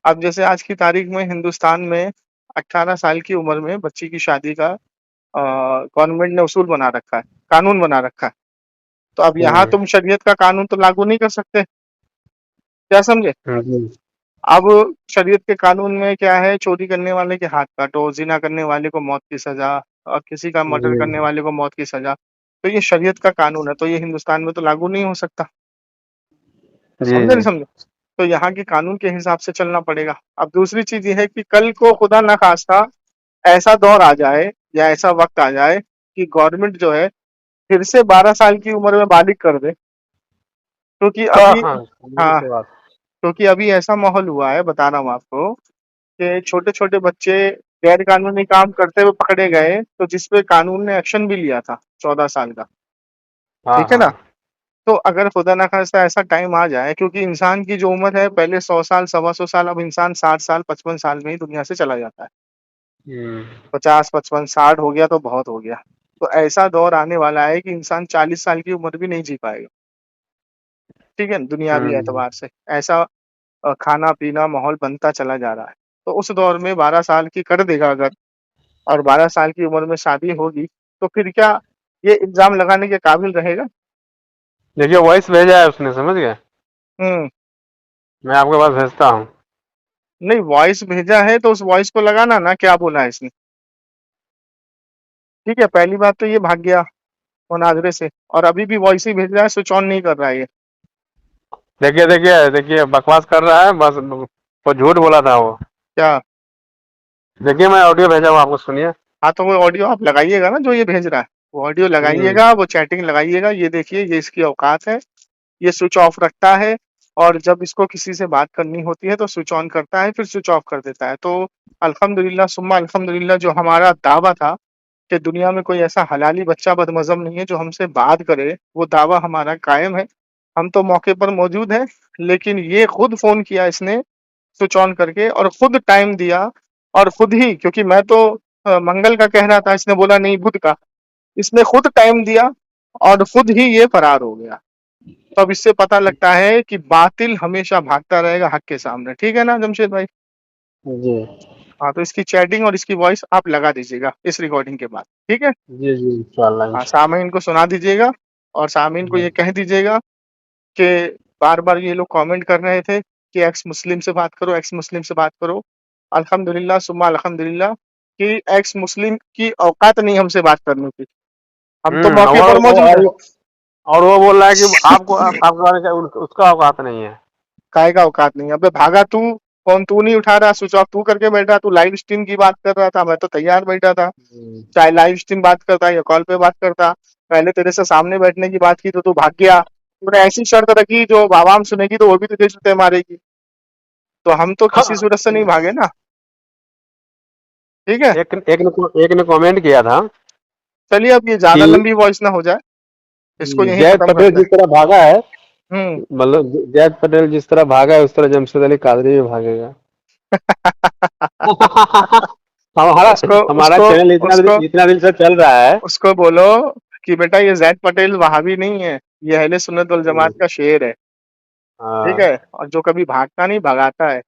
अब जैसे आज की तारीख में हिंदुस्तान में 18 साल की उम्र में बच्ची की शादी का गवर्नमेंट ने उसूल बना रखा है, कानून बना रखा है। तो अब यहाँ जी, तुम शरीयत का कानून तो लागू नहीं कर सकते। क्या समझे? जी, अब शरीयत के कानून में क्या है, चोरी करने वाले के हाथ काटो, जिना करने वाले को मौत की सजा, और किसी का मर्डर जी, करने वाले को मौत की सजा। तो ये शरीयत का कानून है, तो ये हिंदुस्तान में तो लागू नहीं हो सकता। जी, समझे नहीं समझे? तो यहाँ के कानून के हिसाब से चलना पड़ेगा। अब दूसरी चीज ये है कि कल को खुदा ना खास्ता ऐसा दौर आ जाए या ऐसा वक्त आ जाए कि गवर्नमेंट जो है फिर से 12 साल की उम्र में बालिग कर दे, क्योंकि हाँ अभी, हाँ, समझ हाँ, के बात। क्योंकि अभी ऐसा माहौल हुआ है, बता रहा हूँ आपको, कि छोटे छोटे बच्चे गैर कानूनी काम करते हुए पकड़े गए, तो जिसपे कानून ने एक्शन भी लिया था 14 साल का, हाँ ठीक है ना? हाँ। तो अगर खुदा ना खास्ता ऐसा टाइम आ जाए, क्योंकि इंसान की जो उम्र है पहले 100 साल, सवा 100 साल, अब इंसान 60 साल, 55 साल में ही दुनिया से चला जाता है। हम्म, 50, 55, 60 हो गया तो बहुत हो गया। तो ऐसा दौर आने वाला है कि इंसान 40 साल की उम्र भी नहीं जी पाएगा, ठीक है? दुनियावी हम्म, एतबार से ऐसा खाना-पीना माहौल बनता चला जा रहा है। तो उस दौर में 12 साल की कर देगा अगर, और 12 साल की उम्र में शादी होगी, तो फिर क्या ये इल्ज़ाम लगाने के काबिल रहेगा? देखिए वॉइस भेजा है उसने, समझ गए? हुँ। मैं आपके पास भेजता हूँ। नहीं, वॉइस भेजा है तो उस वॉइस को लगाना ना, क्या बोला है इसने? ठीक है, पहली बात तो ये भाग गया मुनाज़रे से, और अभी भी वॉइस ही भेज रहा है, स्विच ऑन नहीं कर रहा है ये। देखिए देखिए देखिए, बकवास कर रहा है बस, वो झूठ बोला था वो। क्या? देखिए मैं ऑडियो भेजा हूँ आपको, सुनिए। हाँ, तो वो ऑडियो आप लगाइएगा ना जो ये भेज रहा है, वो ऑडियो हम्म, लगाइएगा, वो चैटिंग लगाइएगा, ये देखिए ये इसकी औकात है, ये स्विच ऑफ रखता है, और जब इसको किसी से बात करनी होती है तो स्विच ऑन करता है, फिर स्विच ऑफ कर देता है। तो अल्हम्दुलिल्लाह सुम्मा अल्हम्दुलिल्लाह, जो हमारा दावा था कि दुनिया में कोई ऐसा हलाली बच्चा बदमज़हब नहीं है जो हमसे बात करे, वो दावा हमारा कायम है। हम तो मौके पर मौजूद हैं, लेकिन ये खुद फ़ोन किया इसने स्विच ऑन करके, और खुद टाइम दिया, और खुद ही, क्योंकि मैं तो मंगल का कह रहा था, इसने बोला नहीं बुध का। इसने खुद टाइम दिया और खुद ही ये फरार हो गया। तो अब इससे पता लगता है कि बातिल हमेशा भागता रहेगा हक के सामने, ठीक है ना जमशेद भाई? जी हाँ, तो इसकी चैटिंग और इसकी वॉइस आप लगा दीजिएगा इस रिकॉर्डिंग के बाद, ठीक है? जी जी, इंशाल्लाह हाँ, इंशाल्लाह। सामीन को सुना दीजिएगा, और सामीन को ये कह दीजिएगा कि बार-बार ये लोग कमेंट कर रहे थे कि एक्स मुस्लिम से बात करो, एक्स मुस्लिम से बात करो। अल्हम्दुलिल्लाह सुम्मा अल्हम्दुलिल्लाह कि एक्स मुस्लिम की औकात नहीं हमसे बात करने की। हम तो मौके और पर मौजूद हैं। और वो बोल रहा है कि आपको बारे का उसका औकात नहीं है। काहे का औकात नहीं है? अबे भागा तू, फ़ोन तू नहीं उठा रहा, स्विच ऑफ तू करके बैठा, तू लाइव स्ट्रीम की बात कर रहा था, मैं तो तैयार बैठा था। हम्म, चाहे लाइव स्ट्रीम बात करता या कॉल पे बात करता, पहले तेरे से सामने बैठने की बात की तो तू भाग गया। तूने ऐसी शर्त रखी जो आवाम सुनेगी तो वो भी तुझे जूते मारेगी। तो हम तो किसी सूरत से नहीं भागे ना, ठीक है? एक ने कमेंट किया था चलिए अब ये ज़्यादा कि लंबी वॉइस ना हो जाए, इसको यहीं जयद खत्म पटेल करते जिस हैं। तरह भागा है, हुँ। मतलब जयद पटेल जिस तरह भागा है उस तरह जमशेद अली कादरी भी भागेगा। हमारा उसको हमारा उसको चैनल उसको इतना दिन से चल रहा है। उसको बोलो कि बेटा ये ज़ैद पटेल वहाबी नहीं है, ये अहले सुन्नत वल जमात का शेर है, ठीक हाँ, है? और जो कभी भागता नहीं भगाता है,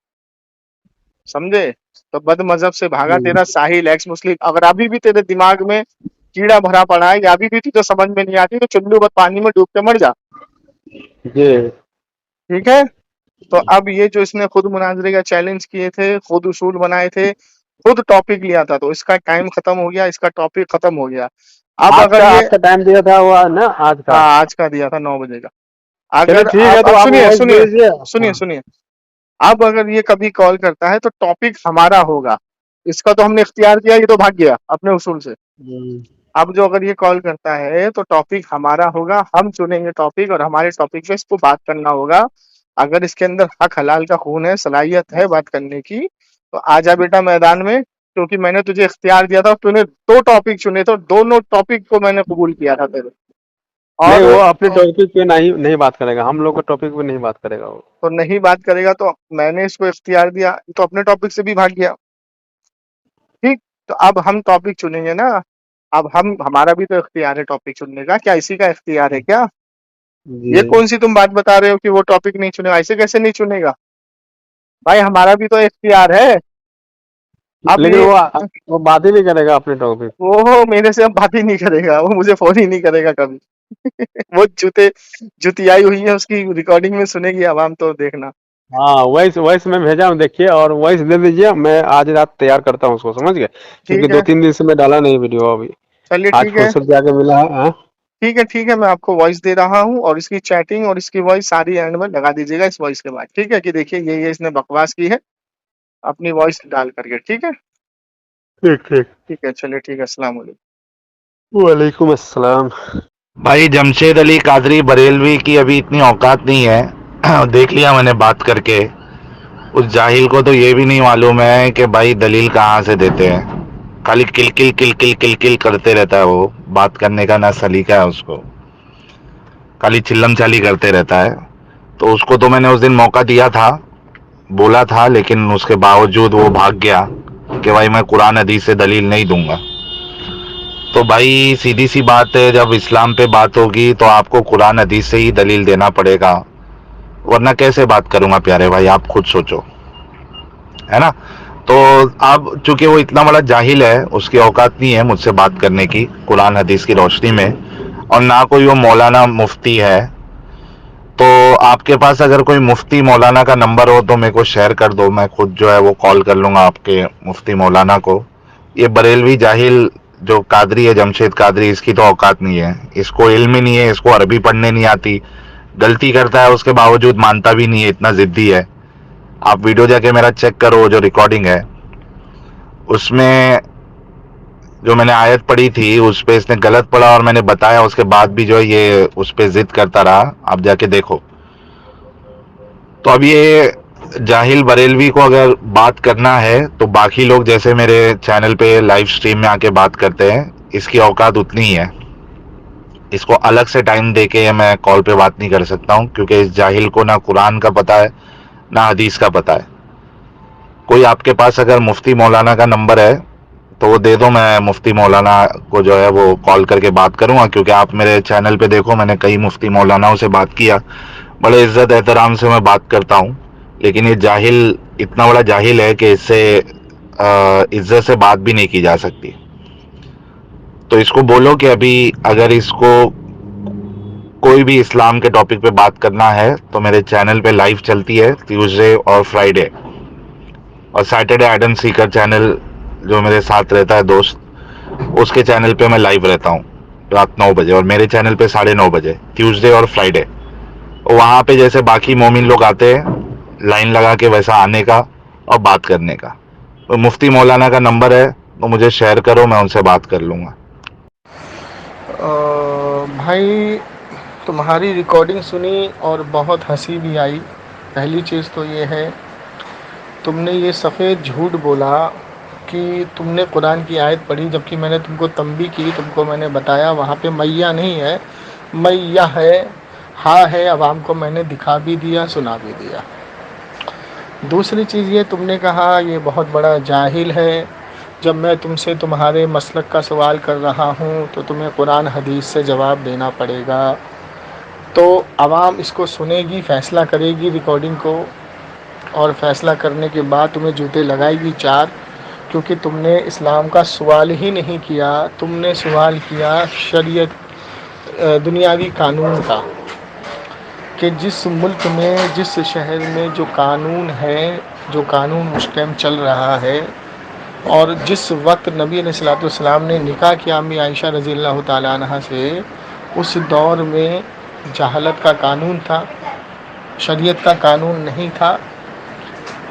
समझे? तो बदमज़हब से भागा हम्म, तेरा साहिल एक्स मुस्लिम, अगर अभी भी तेरे दिमाग में कीड़ा भरा पड़ा है या अभी भी तुझे समझ में नहीं आती, तो चुल्लू भर पानी में डूब के मर जा, जी ठीक है? तो अब ये जो इसने खुद मुनाज़रे का चैलेंज किए थे, खुद उसूल बनाए थे, खुद टॉपिक लिया था, तो इसका टाइम खत्म हो गया, इसका टॉपिक खत्म हो गया। अब अगर ये, आज का टाइम दिया था वो ना, आज का। हाँ, आज का दिया था 9 बजे का। चलिए अगर ठीक है, आप तो अब आप सुनिए, वॉइस सुनिए, भेजिए। सुनिए, हाँ, सुनिए। अब अगर ये कभी कॉल करता है तो टॉपिक हमारा होगा। इसका तो हमने इख्तियार किया, ये तो भाग गया अपने उसूल से। हम्म, अब जो अगर ये कॉल करता है तो टॉपिक हमारा होगा, हम चुनेंगे टॉपिक और हमारे टॉपिक पे इसको बात करना होगा। अगर इसके अंदर हक हलाल का खून है, सलाहियत है बात करने की, तो आजा बेटा मैदान में, क्योंकि मैंने तुझे इख्तियार दिया था, तूने 2 टॉपिक चुने थे, दोनों टॉपिक को मैंने कबूल किया था तेरे। नहीं और वो अपने टॉपिक पे नहीं नहीं बात करेगा, हम लोग के टॉपिक पे नहीं बात करेगा वो। तो नहीं बात करेगा, तो मैंने इसको इख्तियार दिया, तो अपने टॉपिक से भी भाग गया, ठीक? तो अब हम टॉपिक चुनेंगे ना, अब हम, हमारा भी तो इख्तियार है टॉपिक चुनने का, क्या इसी का इख्तियार है क्या? जी, ये कौन सी तुम बात बता रहे हो कि वो टॉपिक नहीं चुनेगा? ऐसे कैसे नहीं चुनेगा? भाई हमारा भी तो इख्तियार है। अब लेकिन ये, वो बात ही नहीं करेगा अपने टॉपिक। वो मेरे से अब बात ही नहीं करेगा, वो मुझे फोन ही नहीं करेगा कभी। वो जुतियाई हुई है उसकी, रिकॉर्डिंग में सुनेगी आवाम तो देखना। हाँ, वॉइस वॉइस में भेजा हूँ, देखिए, और वॉइस दे दीजिए, मैं आज रात तैयार करता हूँ उसको, समझ गए? क्योंकि ठीक दो है, तीन दिन से मैं डाला नहीं वीडियो अभी। चलिए आज ठीक है, फुर्सत जाके मिला है। हाँ? ठीक है, ठीक है, मैं आपको वॉइस दे रहा हूँ, और इसकी चैटिंग और इसकी वॉइस सारी एंड में लगा दीजिएगा इस वॉइस के बाद, ठीक है? कि देखिए ये इसने बकवास की है अपनी वॉइस डाल करके, ठीक है? ठीक ठीक। ठीक है, चलिए ठीक है, अस्सलाम वालेकुम। वालेकुम अस्सलाम। भाई जमशेद अली कादरी बरेलवी की अभी इतनी औकात नहीं है। देख लिया मैंने बात करके, उस जाहिल को तो ये भी नहीं मालूम है कि भाई दलील कहाँ से देते हैं। खाली किल किल किल किल किल किल करते रहता है, वो बात करने का ना सलीका है उसको, खाली चिल्लम चाली करते रहता है। तो उसको तो मैंने उस दिन मौका दिया था, बोला था, लेकिन उसके बावजूद वो भाग गया कि भाई मैं कुरान हदीस से दलील नहीं दूंगा। तो भाई सीधी सी बात है, जब इस्लाम पे बात होगी तो आपको कुरान हदीस से ही दलील देना पड़ेगा, वरना कैसे बात करूंगा प्यारे भाई, आप खुद सोचो, है ना। तो अब चूंकि वो इतना बड़ा जाहिल है, उसकी औकात नहीं है मुझसे बात करने की कुरान हदीस की रोशनी में, और ना कोई वो मौलाना मुफ्ती है। तो आपके पास अगर कोई मुफ्ती मौलाना का नंबर हो तो मेरे को शेयर कर दो, मैं खुद जो है वो कॉल कर लूंगा आपके मुफ्ती मौलाना को। ये बरेलवी जाहिल जो कादरी है, जमशेद कादरी, इसकी तो औकात नहीं है, इसको इल्म ही नहीं है, इसको अरबी पढ़ने नहीं आती, गलती करता है उसके बावजूद मानता भी नहीं है, इतना जिद्दी है। आप वीडियो जाके मेरा चेक करो, जो रिकॉर्डिंग है उसमें जो मैंने आयत पढ़ी थी उस पे इसने गलत पढ़ा और मैंने बताया, उसके बाद भी जो है ये उस पे जिद करता रहा। आप जाके देखो। तो अब ये जाहिल बरेलवी को अगर बात करना है तो बाकी लोग जैसे मेरे चैनल पे लाइव स्ट्रीम में आके बात करते हैं, इसकी औकात उतनी ही है। इसको अलग से टाइम दे के मैं कॉल पे बात नहीं कर सकता हूँ, क्योंकि इस जाहिल को ना कुरान का पता है ना हदीस का पता है। कोई आपके पास अगर मुफ्ती मौलाना का नंबर है तो वो दे दो, मैं मुफ्ती मौलाना को जो है वो कॉल करके बात करूंगा, क्योंकि आप मेरे चैनल पे देखो मैंने कई मुफ्ती मौलानाओं से बात किया, बड़े इज्जत एहतराम से मैं बात करता हूँ। लेकिन ये जाहिल इतना बड़ा जाहिल है कि इससे इज्जत से बात भी नहीं की जा सकती। तो इसको बोलो कि अभी अगर इसको कोई भी इस्लाम के टॉपिक पे बात करना है तो मेरे चैनल पे लाइव चलती है ट्यूसडे और फ्राइडे, और सैटरडे एडम सीकर चैनल जो मेरे साथ रहता है दोस्त, उसके चैनल पे मैं लाइव रहता हूँ रात 9 बजे, और मेरे चैनल पे 9:30 बजे ट्यूसडे और फ्राइडे। वहाँ पे जैसे बाकी मोमिन लोग आते हैं लाइन लगा के, वैसा आने का और बात करने का। तो मुफ्ती मौलाना का नंबर है तो मुझे शेयर करो, मैं उनसे बात कर लूँगा। भाई तुम्हारी रिकॉर्डिंग सुनी और बहुत हंसी भी आई। पहली चीज़ तो ये है, तुमने ये सफ़ेद झूठ बोला कि तुमने कुरान की आयत पढ़ी, जबकि मैंने तुमको तंबी की, तुमको मैंने बताया वहाँ पे मैया नहीं है, मैया है, हाँ है। अवाम को मैंने दिखा भी दिया, सुना भी दिया। दूसरी चीज़ ये तुमने कहा ये बहुत बड़ा जाहिल है। जब मैं तुमसे तुम्हारे मसलक का सवाल कर रहा हूँ तो तुम्हें कुरान हदीस से जवाब देना पड़ेगा। तो आवाम इसको सुनेगी, फ़ैसला करेगी रिकॉर्डिंग को, और फ़ैसला करने के बाद तुम्हें जूते लगाएगी 4, क्योंकि तुमने इस्लाम का सवाल ही नहीं किया, तुमने सवाल किया शरीयत, दुनियावी कानून का, कि जिस मुल्क में, जिस शहर में जो कानून है, जो कानून उस टाइम चल रहा है, और जिस वक्त नबी अलैहिस्सलाम ने निकाह किया अम्मी आयशा रज़ी अल्लाह ताला अन्हा से, उस दौर में जहालत का कानून था, शरीयत का कानून नहीं था।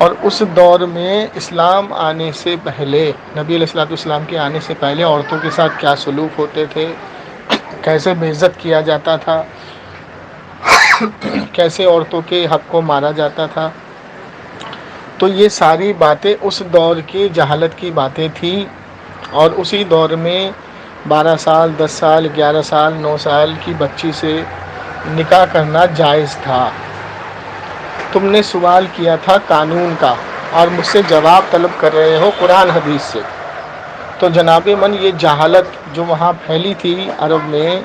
और उस दौर में इस्लाम आने से पहले, नबी अलैहिस्सलाम के आने से पहले औरतों के साथ क्या सलूक होते थे, कैसे बेइज्जत किया जाता था, कैसे औरतों के हक़ को मारा जाता था। तो ये सारी बातें उस दौर की जहालत की बातें थी। और उसी दौर में 12 साल, 10 साल, 11 साल, 9 साल की बच्ची से निकाह करना जायज़ था। तुमने सवाल किया था कानून का और मुझसे जवाब तलब कर रहे हो कुरान हदीस से। तो जनाबे मन, ये जहालत जो वहाँ फैली थी अरब में,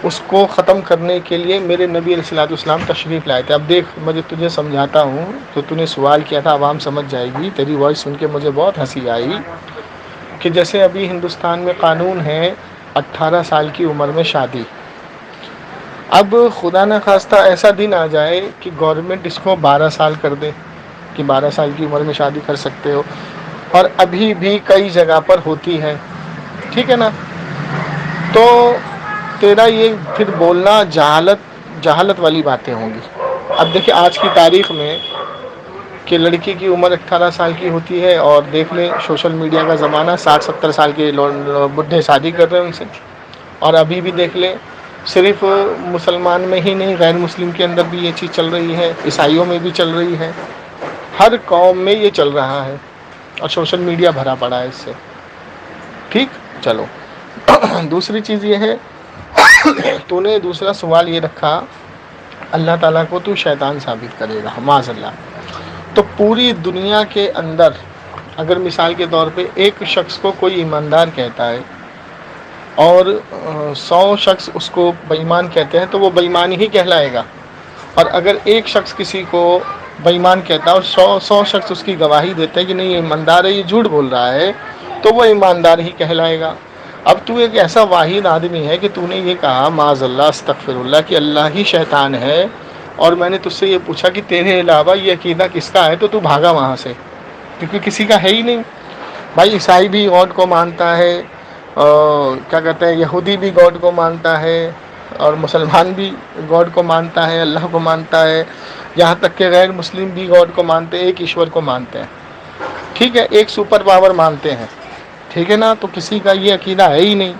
उसको ख़त्म करने के लिए मेरे नबी अलैहिस्सलाम तशरीफ़ लाए थे। अब देख, मुझे तुझे समझाता हूँ, तो तूने सवाल किया था, आवाम समझ जाएगी। तेरी वॉइस सुन के मुझे बहुत हंसी आई कि जैसे अभी हिंदुस्तान में कानून है 18 साल की उम्र में शादी। अब खुदा न खास्ता ऐसा दिन आ जाए कि गवर्नमेंट इसको 12 साल कर दे कि 12 साल की उम्र में शादी कर सकते हो, और अभी भी कई जगह पर होती है, ठीक है ना। तो तेरा ये फिर बोलना जहालत वाली बातें होंगी। अब देखिए आज की तारीख़ में कि लड़की की उम्र 18 साल की होती है, और देख ले सोशल मीडिया का ज़माना, 60-70 साल के बुढ़े शादी कर रहे हैं उनसे। और अभी भी देख ले, सिर्फ मुसलमान में ही नहीं, गैर मुस्लिम के अंदर भी ये चीज़ चल रही है, ईसाइयों में भी चल रही है, हर कौम में ये चल रहा है और सोशल मीडिया भरा पड़ा है इससे। ठीक, चलो दूसरी चीज़ ये है, तूने दूसरा सवाल ये रखा, अल्लाह ताला को तू शैतान साबित करेगा, माज़अल्लाह। तो पूरी दुनिया के अंदर अगर मिसाल के तौर पे एक शख्स को कोई ईमानदार कहता है और 100 शख्स उसको बेईमान कहते हैं तो वो बेईमान ही कहलाएगा। और अगर एक शख्स किसी को बेईमान कहता है और 100 शख्स उसकी गवाही देते हैं कि नहीं ये ईमानदार है, ये झूठ बोल रहा है, तो वो ईमानदार ही कहलाएगा। अब तू एक ऐसा वाहिद आदमी है कि तूने ये कहा माज़अल्लाह अस्तग़फिरुल्लाह कि अल्लाह ही शैतान है, और मैंने तुझसे ये पूछा कि तेरे अलावा ये अकीदा किसका है, तो तू भागा वहाँ से, क्योंकि किसी का है ही नहीं। भाई ईसाई भी गॉड को मानता है, क्या कहते हैं, यहूदी भी गॉड को मानता है, और मुसलमान भी गॉड को मानता है, अल्लाह को मानता है, यहाँ तक कि गैर मुस्लिम भी गॉड को मानते हैं, एक ईश्वर को मानते हैं। ठीक है, एक सुपर पावर मानते हैं, ठीक है ना। तो किसी का ये अकीदा है ही नहीं।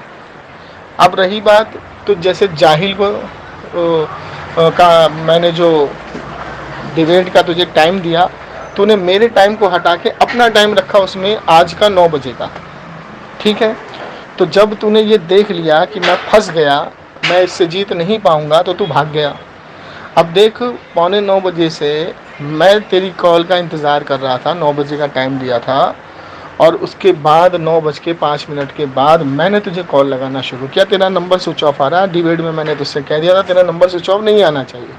अब रही बात, तो जैसे जाहिल को का मैंने जो डिबेट का तुझे टाइम दिया, तूने मेरे टाइम को हटा के अपना टाइम रखा उसमें, आज का 9 बजे का। ठीक है, तो जब तूने ये देख लिया कि मैं फंस गया, मैं इससे जीत नहीं पाऊंगा, तो तू भाग गया। अब देख, 8:45 बजे से मैं तेरी कॉल का इंतज़ार कर रहा था, 9 बजे का टाइम दिया था, और उसके बाद 9:05 के बाद मैंने तुझे कॉल लगाना शुरू किया। तेरा नंबर स्विच ऑफ आ रहा है। डिबेट में मैंने तुझसे कह दिया था तेरा नंबर स्विच ऑफ नहीं आना चाहिए।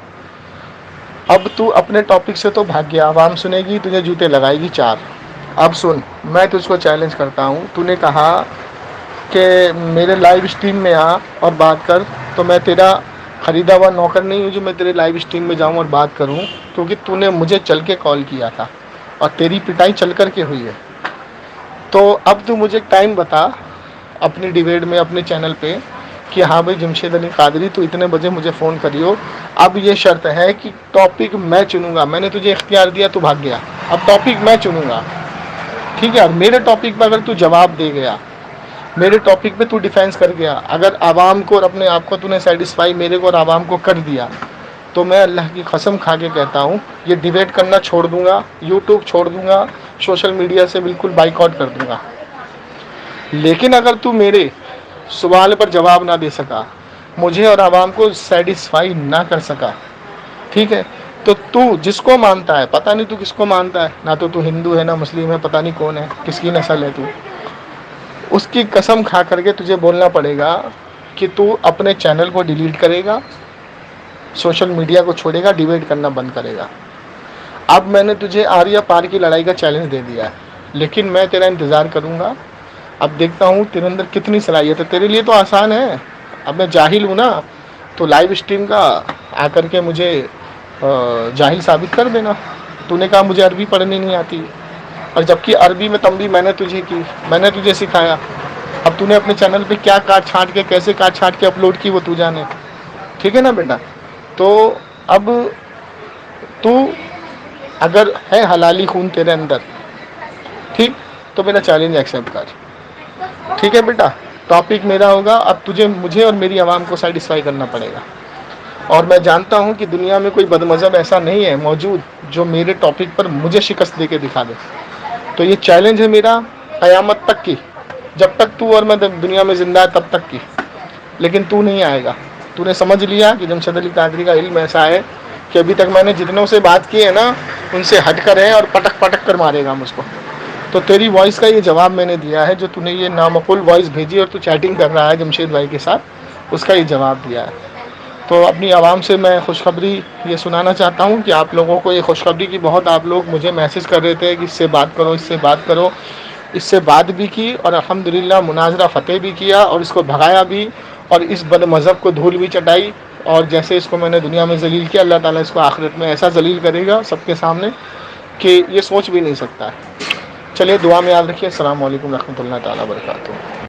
अब तू अपने टॉपिक से तो भाग गया, आवाम सुनेगी, तुझे जूते लगाएगी 4। अब सुन, मैं तुझको चैलेंज करता हूँ, तूने कहा कि मेरे लाइव स्ट्रीम में आ और बात कर, तो मैं तेरा ख़रीदा हुआ नौकर नहीं हूँ जो मैं तेरे लाइव स्ट्रीम में जाऊँ और बात करूँ, क्योंकि तूने मुझे चल के कॉल किया था और तेरी पिटाई चल कर के हुई है। तो अब तू मुझे टाइम बता अपनी डिबेट में, अपने चैनल पे, कि हाँ भाई जमशेद अली कादरी तो इतने बजे मुझे फ़ोन करियो। अब ये शर्त है कि टॉपिक मैं चुनूंगा, मैंने तुझे इख्तियार दिया, तू भाग गया, अब टॉपिक मैं चुनूंगा। ठीक है, और मेरे टॉपिक पर अगर तू जवाब दे गया, मेरे टॉपिक पे तू डिफेंस कर गया, अगर आवाम को और अपने आप को तूने सेटिस्फाई मेरे को और आवाम को कर दिया, तो मैं अल्लाह की कसम खा के कहता हूँ ये डिबेट करना छोड़ दूंगा, यूट्यूब छोड़ दूंगा, सोशल मीडिया से बिल्कुल बाइकआउट कर दूंगा। लेकिन अगर तू मेरे सवाल पर जवाब ना दे सका, मुझे और आवाम को सेटिस्फाई ना कर सका, ठीक है, तो तू जिसको मानता है, पता नहीं तू किसको मानता है, ना तो तू हिंदू है ना मुस्लिम है, पता नहीं कौन है, किसकी नस्ल है तू, उसकी कसम खा करके तुझे बोलना पड़ेगा कि तू अपने चैनल को डिलीट करेगा, सोशल मीडिया को छोड़ेगा, डिबेट करना बंद करेगा। अब मैंने तुझे आर्या पार की लड़ाई का चैलेंज दे दिया है, लेकिन मैं तेरा इंतज़ार करूँगा। अब देखता हूँ तेरे अंदर कितनी सलाहियत है। तेरे लिए तो आसान है, अब मैं जाहिल हूँ ना, तो लाइव स्ट्रीम का आकर के मुझे जाहिल साबित कर देना। तूने कहा मुझे अरबी पढ़नी नहीं आती, और जबकि अरबी में तंबी मैंने तुझे की, मैंने तुझे सिखाया। अब तूने अपने चैनल पे क्या काट छाँट के, कैसे काट छाँट के अपलोड की, वो तू जाने। ठीक है ना बेटा। तो अब तू अगर है हलाली खून तेरे अंदर, ठीक, तो मेरा चैलेंज एक्सेप्ट कर। ठीक है बेटा, टॉपिक मेरा होगा। अब तुझे, मुझे और मेरी आवाम को सेटिस्फाई करना पड़ेगा, और मैं जानता हूँ कि दुनिया में कोई बदमज़हब ऐसा नहीं है मौजूद जो मेरे टॉपिक पर मुझे शिकस्त दे के दिखा दे। तो ये चैलेंज है मेरा क़यामत तक की, जब तक तू और मैं दुनिया में ज़िंदा है तब तक की। लेकिन तू नहीं आएगा। तूने समझ लिया कि जमशेद अली कादरी का इल्म ऐसा है कि अभी तक मैंने जितनों से बात की है ना, उनसे हट कर है और पटक पटक कर मारेगा मुझको। तो तेरी वॉइस का ये जवाब मैंने दिया है, जो तूने ये नामकुल वॉइस भेजी और तू चैटिंग कर रहा है जमशेद भाई के साथ, उसका ये जवाब दिया है। तो अपनी आवाम से मैं खुशखबरी ये सुनाना चाहता हूँ कि आप लोगों को ये खुशखबरी की, बहुत आप लोग मुझे मैसेज कर रहे थे कि इससे बात करो, इससे बात करो। इससे बात भी की और अल्हम्दुलिल्लाह मुनाजरा फ़तेह भी किया और इसको भगाया भी, और इस बद मज़हब को धूल भी चटाई। और जैसे इसको मैंने दुनिया में जलील किया, अल्लाह ताला इसको आखिरत में ऐसा जलील करेगा सबके सामने कि ये सोच भी नहीं सकता है। चलिए दुआ में याद रखिए। अस्सलाम वालेकुम रहमतुल्लाहि ताला व बरकातुहू।